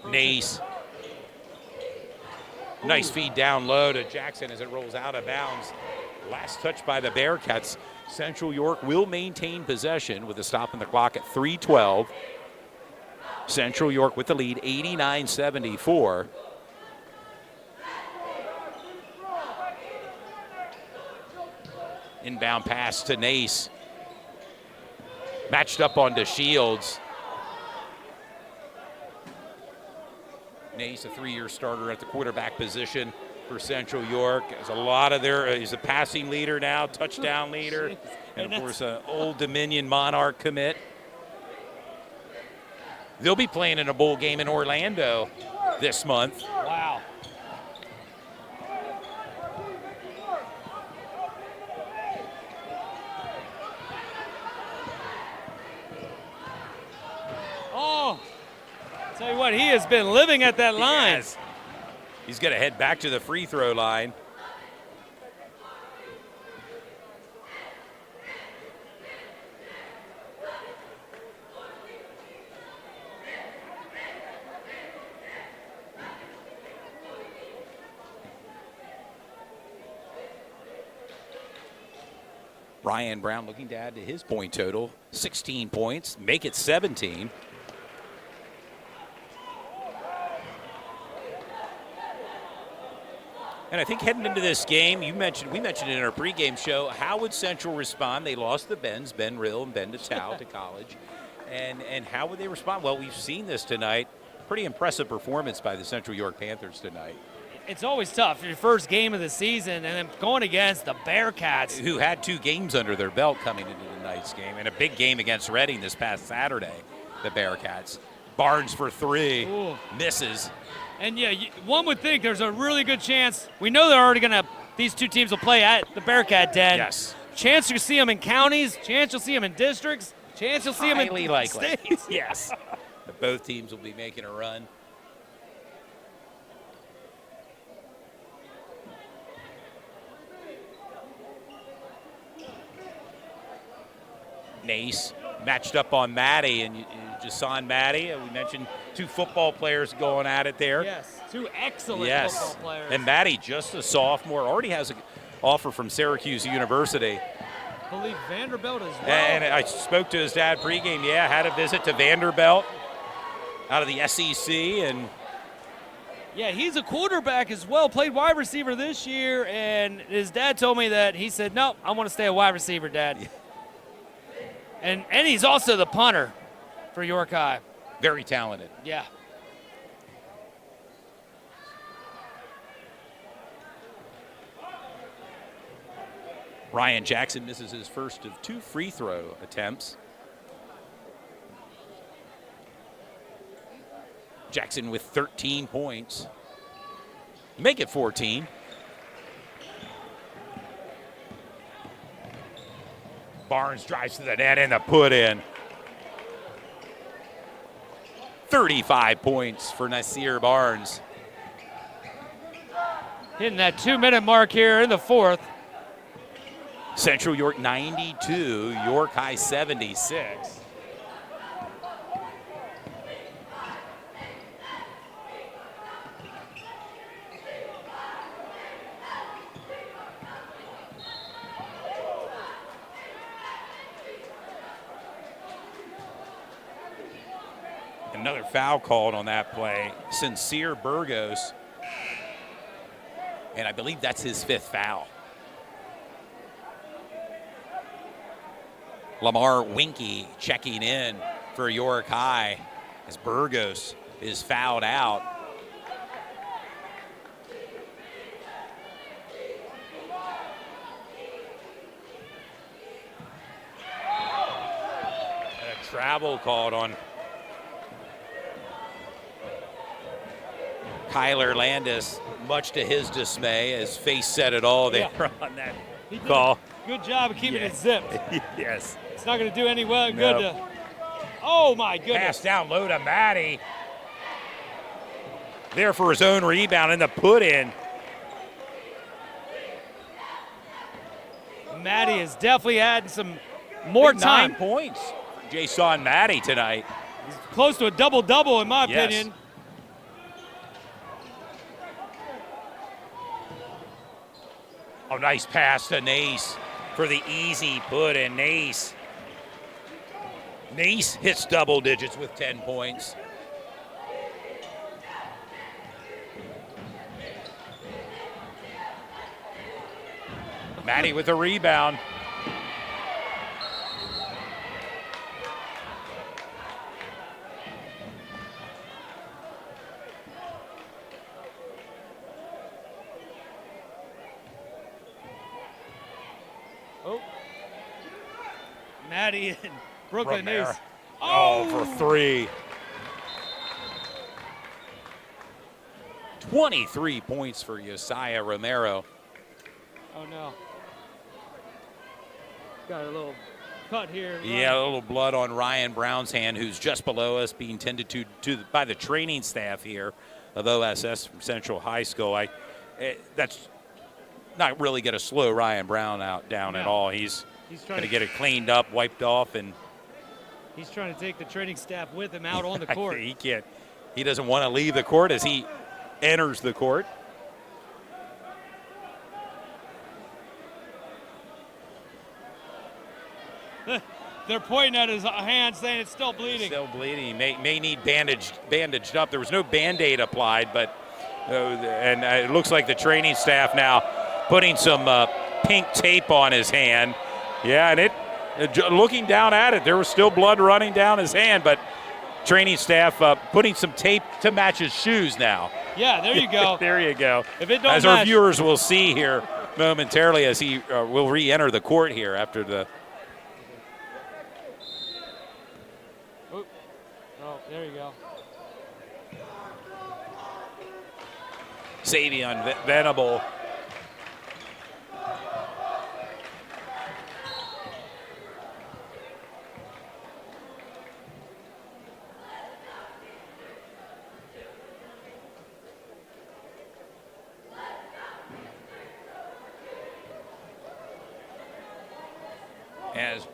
Nace. Nice feed down low to Jackson as it rolls out of bounds. Last touch by the Bearcats. Central York will maintain possession with a stop in the clock at 3:12. Central York with the lead, 89-74. Inbound pass to Nace. Matched up onto Shields. Nace, a 3-year starter at the quarterback position for Central York. There's a lot of he's a passing leader now, touchdown leader, and of course an Old Dominion Monarch commit. They'll be playing in a bowl game in Orlando this month. Wow. Oh, tell you what, he has been living at that line. Yes. He's going to head back to the free throw line. Ryan Brown looking to add to his point total, 16 points, make it 17. And I think heading into this game, we mentioned it in our pregame show, how would Central respond? They lost the Bens, Ben Rill and Ben DeTau to college. And how would they respond? Well, we've seen this tonight. Pretty impressive performance by the Central York Panthers tonight. It's always tough, your first game of the season, and then going against the Bearcats. Who had 2 games under their belt coming into tonight's game, and a big game against Reading this past Saturday, the Bearcats. Barnes for 3, Ooh. misses. And yeah, one would think there's a really good chance. We know they're already these two teams will play at the Bearcat Den. Yes. Chance you'll see them in counties, chance you'll see them in districts, chance you'll see them in Highly likely. states. Yes. But both teams will be making a run. Nace matched up on Maddie, and Jason Maddie. We mentioned 2 football players going at it there. Yes, 2 excellent Yes. football players. And Maddie, just a sophomore, already has an offer from Syracuse University. I believe Vanderbilt as well. And I spoke to his dad pregame. Yeah, had a visit to Vanderbilt out of the SEC, and yeah, he's a quarterback as well. Played wide receiver this year, and his dad told me that he said, "No, I want to stay a wide receiver, Dad." Yeah. And he's also the punter for York High. very talented. Yeah. Ryan Jackson misses his first of 2 free throw attempts. Jackson with 13 points. Make it 14. Barnes drives to the net and the put in. 35 points for Nasir Barnes. Hitting that 2-minute mark here in the fourth. Central York 92, York High 76. Another foul called on that play. Sincere Burgos. And I believe that's his 5th foul. Lamar Winky checking in for York High as Burgos is fouled out. And a travel called on Kyler Landis, much to his dismay, his face said it all there on that call. Good job of keeping it zipped. Yes. It's not going to do any good to. Oh, my goodness. Pass down low to Matty. There for his own rebound and the put in. Matty is definitely adding some more Big time. 9 points for Jason Matty tonight. He's close to a double-double, in my Yes. opinion. Oh, nice pass to Nace for the easy put in. Nace hits double digits with 10 points. Matty with a rebound. Matty and Brooklyn Romero. News. Oh, for three. 23 points for Josiah Romero. Oh, no. Got a little cut here. Yeah, a little blood on Ryan Brown's hand, who's just below us, being tended to by the training staff here of OSS from Central High School. That's not really going to slow Ryan Brown down at all. He's going to get it cleaned up, wiped off, and he's trying to take the training staff with him out on the court. he can't. He doesn't want to leave the court as he enters the court. They're pointing at his hand, saying it's still bleeding. Still bleeding. He may need bandaged up. There was no Band-Aid applied, but and it looks like the training staff now putting some pink tape on his hand. Yeah, and looking down at it, there was still blood running down his hand, but training staff putting some tape to match his shoes now. Yeah, there you go. There you go. If it don't as match, our viewers will see here momentarily as he will re-enter the court here after the. Oh, there you go. Savion Venable. As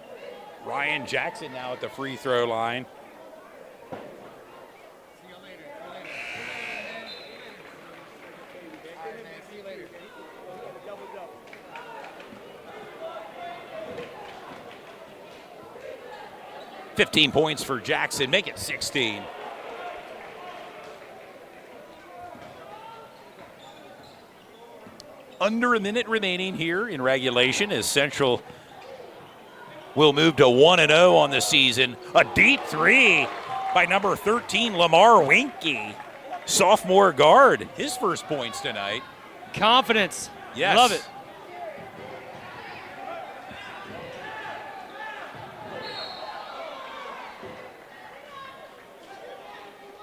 Ryan Jackson now at the free throw line. See you later. 15 points for Jackson, make it 16. Under a minute remaining here in regulation as Central will move to 1-0 on the season. A deep three by number 13, Lamar Winky. Sophomore guard, his first points tonight. Confidence. Yes. Love it.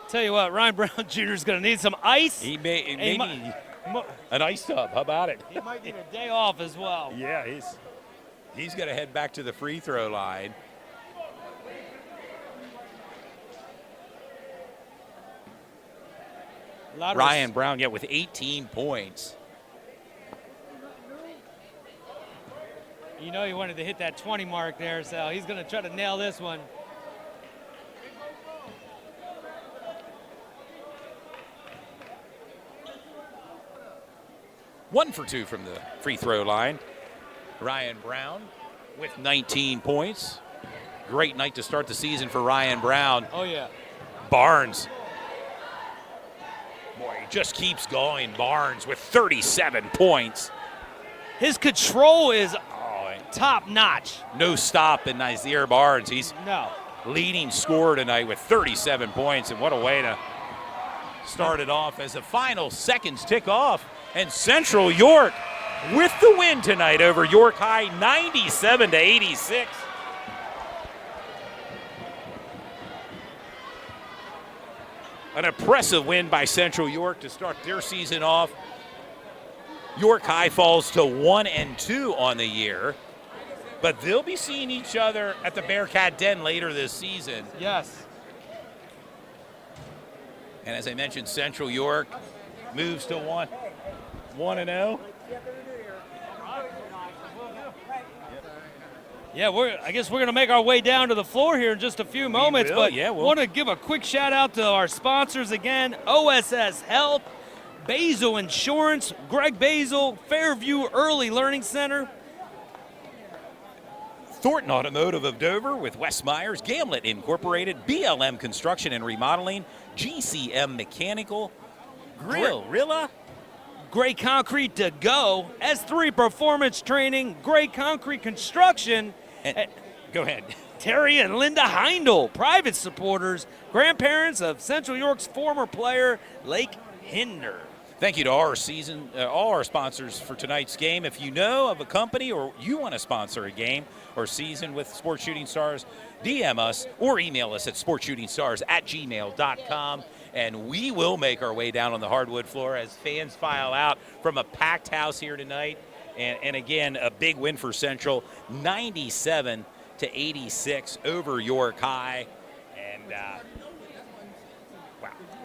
Tell you what, Ryan Brown Jr. is going to need some ice. He may need an ice tub. How about it? He might need a day off as well. Yeah, he's going to head back to the free throw line. Ryan Brown, with 18 points. You know he wanted to hit that 20 mark there, so he's going to try to nail this one. One for two from the free throw line. Ryan Brown with 19 points. Great night to start the season for Ryan Brown. Oh, yeah. Barnes. Boy, he just keeps going. Barnes with 37 points. His control is top notch. No stop in Nasir Barnes. He's No. leading scorer tonight with 37 points, and what a way to start it off as the final seconds tick off. And Central York with the win tonight over York High, 97-86. An impressive win by Central York to start their season off. York High falls to 1-2 on the year, but they'll be seeing each other at the Bearcat Den later this season. Yes. And as I mentioned, Central York moves to 1-0. Yeah, I guess we're going to make our way down to the floor here in just a few moments, will, but yeah, we'll- want to give a quick shout out to our sponsors again, OSS Health, Basil Insurance, Greg Basil, Fairview Early Learning Center. Thornton Automotive of Dover with Wes Myers, Gamlet Incorporated, BLM Construction and Remodeling, GCM Mechanical, Grilla, Gray Concrete to Go, S3 Performance Training, Gray Concrete Construction, and go ahead. Terry and Linda Heindel, private supporters, grandparents of Central York's former player, Lake Hinder. Thank you to all our sponsors for tonight's game. If you know of a company or you want to sponsor a game or season with Sports Shooting Stars, DM us or email us at sportshootingstars@gmail.com, and we will make our way down on the hardwood floor as fans file out from a packed house here tonight. And again, a big win for Central, 97-86 over York High. And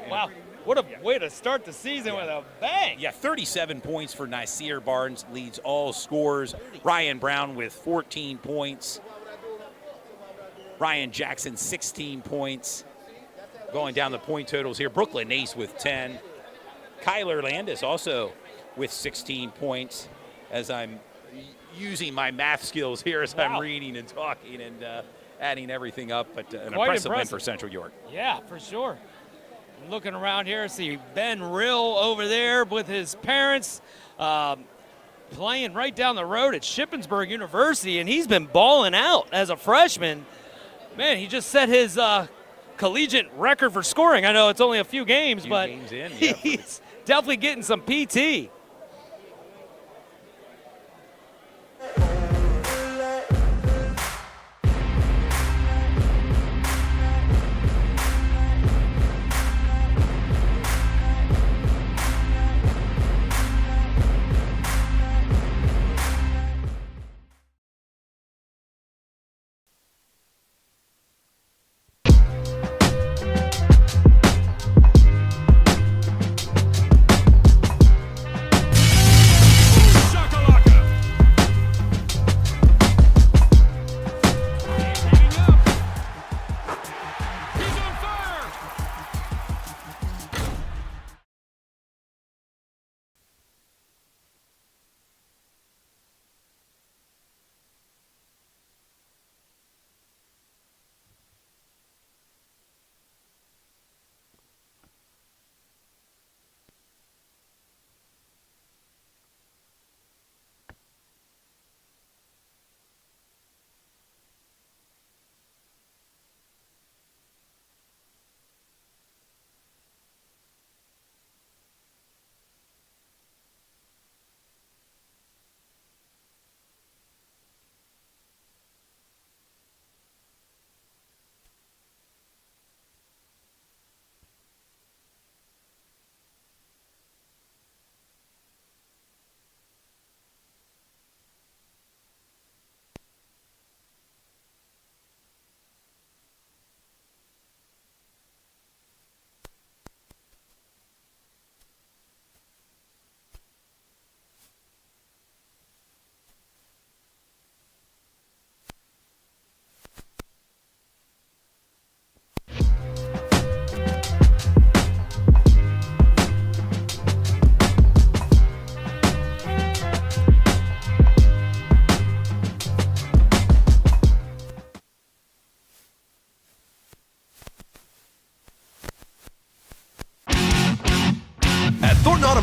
Wow, what a way to start the season with a bang. Yeah, 37 points for Nasir Barnes, leads all scorers. Ryan Brown with 14 points. Ryan Jackson, 16 points. Going down the point totals here, Brooklyn Ace with 10. Kyler Landis also with 16 points, as I'm using my math skills here as I'm reading and talking and adding everything up. But an impressive win for Central York. Yeah, for sure. Looking around here, see Ben Rill over there with his parents playing right down the road at Shippensburg University, and he's been balling out as a freshman. Man, he just set his collegiate record for scoring. I know it's only a few games, but games in, yeah. He's definitely getting some PT.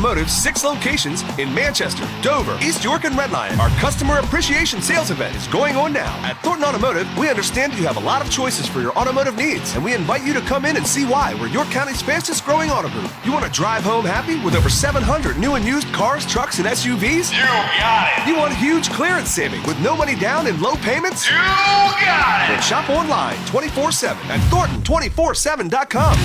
Automotive's 6 locations in Manchester, Dover, East York, and Red Lion. Our customer appreciation sales event is going on now. At Thornton Automotive, we understand you have a lot of choices for your automotive needs, and we invite you to come in and see why we're York County's fastest growing auto group. You want to drive home happy with over 700 new and used cars, trucks, and SUVs? You got it. You want huge clearance savings with no money down and low payments? You got Then it. shop online 24/7 at Thornton247.com.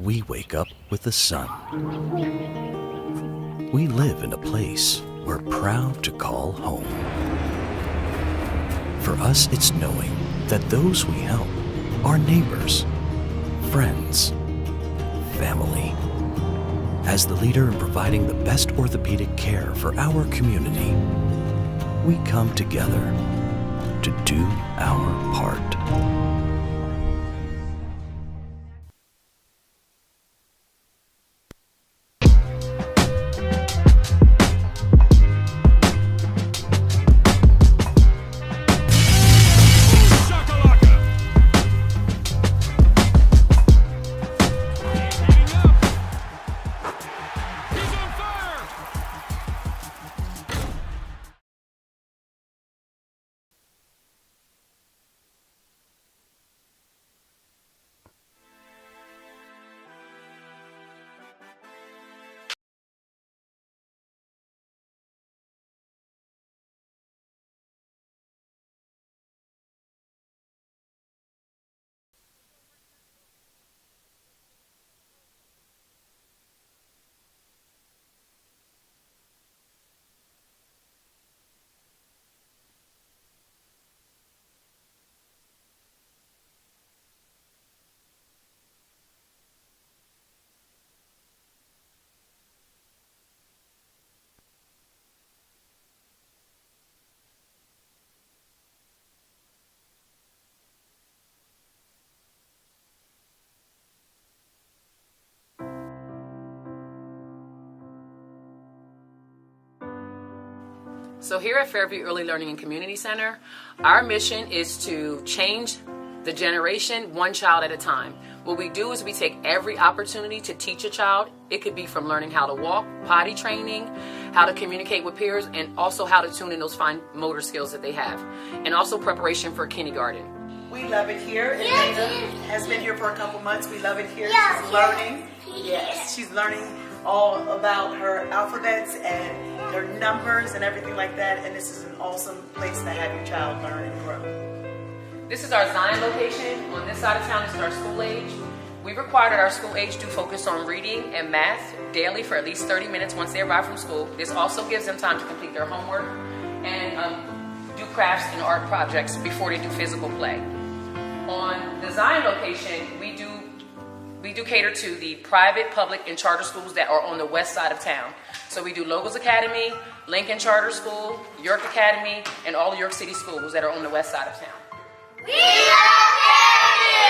We wake up with the sun. We live in a place we're proud to call home. For us, it's knowing that those we help are neighbors, friends, family. As the leader in providing the best orthopedic care for our community, we come together to do our part. So here at Fairview Early Learning and Community Center, our mission is to change the generation one child at a time. What we do is we take every opportunity to teach a child. It could be from learning how to walk, potty training, how to communicate with peers, and also how to tune in those fine motor skills that they have, and also preparation for kindergarten. We love it here. And Nana has been here for a couple months. We love it here. Yeah, she's learning. Yes, she's learning all about her alphabets and her numbers and everything like that. And this is an awesome place to have your child learn and grow. This is our Zion location. On this side of town is our school age. We require that our school age do focus on reading and math daily for at least 30 minutes once they arrive from school. This also gives them time to complete their homework and do crafts and art projects before they do physical play. On the Zion location, we do cater to the private, public, and charter schools that are on the west side of town. So we do Logos Academy, Lincoln Charter School, York Academy, and all York City schools that are on the west side of town. We love Fairview!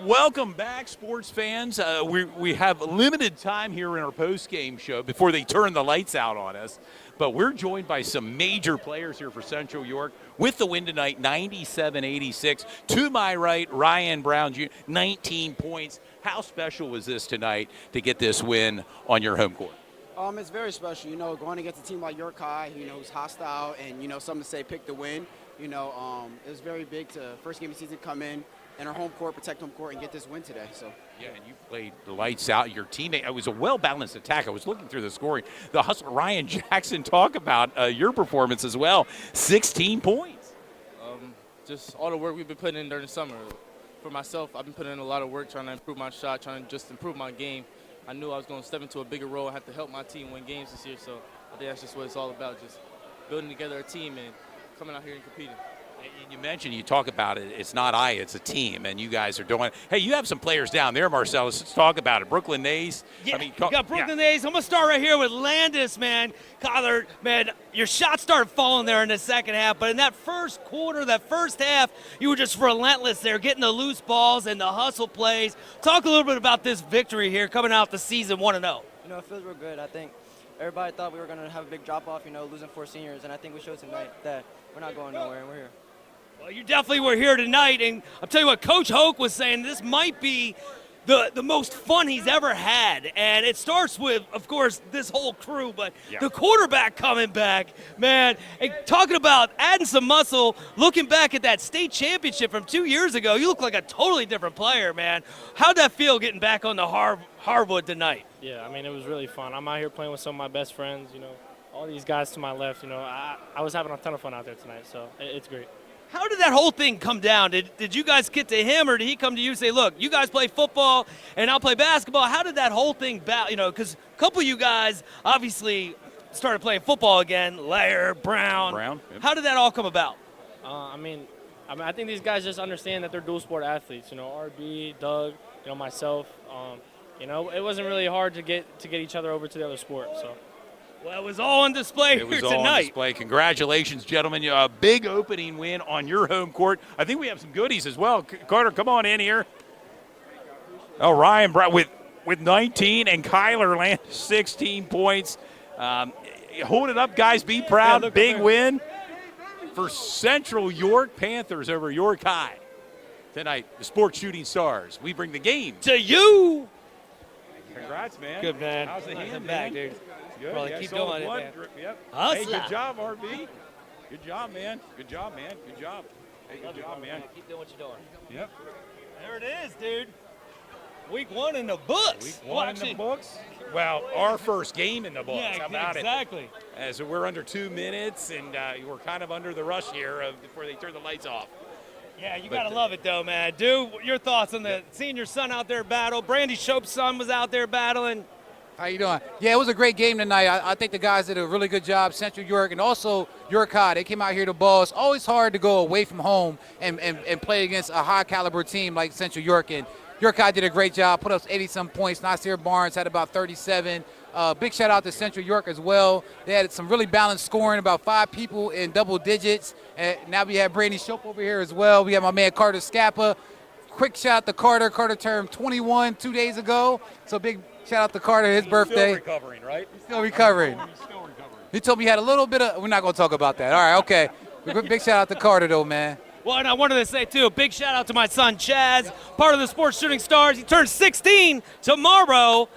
Welcome back, sports fans. We have limited time here in our post-game show before they turn the lights out on us. But we're joined by some major players here for Central York with the win tonight, 97-86. To my right, Ryan Brown, Jr., 19 points. How special was this tonight to get this win on your home court? It's very special, going against a team like York High, who's hostile and, something to say pick the win. It was very big to first game of the season come in our home court, protect home court, and get this win today. So. Yeah, and you played the lights out. Your teammate, it was a well-balanced attack. I was looking through the scoring. The hustle, Ryan Jackson, talk about your performance as well. 16 points. Just all the work we've been putting in during the summer. For myself, I've been putting in a lot of work trying to improve my shot, trying to just improve my game. I knew I was going to step into a bigger role and have to help my team win games this year. So I think that's just what it's all about, just building together a team and coming out here and competing. And you mentioned, you talk about it, it's not it's a team, and you guys are doing it. Hey, you have some players down there, Marcellus. Let's talk about it. Brooklyn Nays. Yeah, you got Brooklyn Nays. I'm going to start right here with Landis, man. Kyler, man, your shots started falling there in the second half, but in that first quarter, that first half, you were just relentless there, getting the loose balls and the hustle plays. Talk a little bit about this victory here coming out the season 1-0. It feels real good. I think everybody thought we were going to have a big drop-off, losing 4 seniors, and I think we showed tonight that we're not going nowhere, and we're here. Well, you definitely were here tonight, and I'll tell you what, Coach Hoke was saying, this might be the most fun he's ever had. And it starts with, of course, this whole crew, but the quarterback coming back, man, and talking about adding some muscle, looking back at that state championship from 2 years ago, you look like a totally different player, man. How'd that feel getting back on the hardwood tonight? Yeah, it was really fun. I'm out here playing with some of my best friends, all these guys to my left, I was having a ton of fun out there tonight, so it's great. How did that whole thing come down? Did you guys get to him, or did he come to you and say, look, you guys play football and I'll play basketball? How did that whole thing, because a couple of you guys obviously started playing football again, Lair, Brown. Yep. How did that all come about? I think these guys just understand that they're dual sport athletes. RB, Doug, myself. It wasn't really hard to get each other over to the other sport, so. Well, it was all on display here tonight. It was all on display. Congratulations, gentlemen. A big opening win on your home court. I think we have some goodies as well. Carter, come on in here. Oh, Ryan Brown with 19 and Kyler Land 16 points. Hold it up, guys. Be proud. Big win for Central York Panthers over York High. Tonight, the Sports Shooting Stars. We bring the game to you. Congrats, man. Good, man. How's the hand, back, dude? Good. Probably keep doing it, man. Yep. Hustler. Hey, good job, RB. Good job, man. Good job, man. Good job. Hey, good job, man. Keep doing what you're doing. Yep. There it is, dude. Week 1 in the books. Week 1 in the books. Well, our first game in the books. Yeah, How about exactly. As we're under 2 minutes, and we're kind of under the rush here before they turn the lights off. Yeah, you got to love it, though, man. Dude, your thoughts on seeing your son out there battle. Brandy Shope's son was out there battling. How you doing? Yeah, it was a great game tonight. I think the guys did a really good job, Central York, and also York High. They came out here to ball. It's always hard to go away from home and play against a high-caliber team like Central York. And York High did a great job, put up 80-some points. Nasir Barnes had about 37. Big shout-out to Central York as well. They had some really balanced scoring, about 5 people in double digits. And now we have Brandy Shope over here as well. We have my man Carter Scappa. Quick shout-out to Carter. Carter turned 21 2 days ago, so big shout-out to Carter, his birthday. Still recovering, right? Still recovering. He told me he had a little bit of – we're not going to talk about that. All right, okay. Big shout-out to Carter, though, man. Well, and I wanted to say, too, a big shout-out to my son, Chaz, part of the Sports Shooting Stars. He turns 16 tomorrow.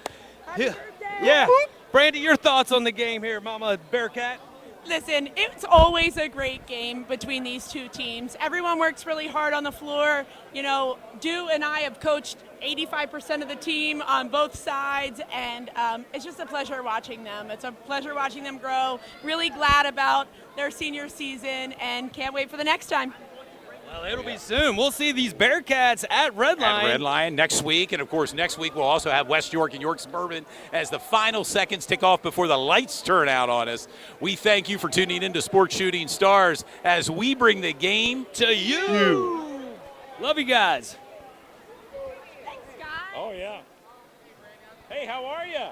Yeah. Brandy, your thoughts on the game here, Mama Bearcat? Listen, it's always a great game between these two teams. Everyone works really hard on the floor. Dew and I have coached 85% of the team on both sides, and it's just a pleasure watching them. It's a pleasure watching them grow. Really glad about their senior season and can't wait for the next time. Well, it'll be soon. We'll see these Bearcats at Red Lion. At Red Lion next week. And, of course, next week we'll also have West York and York Suburban as the final seconds tick off before the lights turn out on us. We thank you for tuning in to Sports Shooting Stars as we bring the game to you. Love you guys. Oh, yeah. Hey, how are you?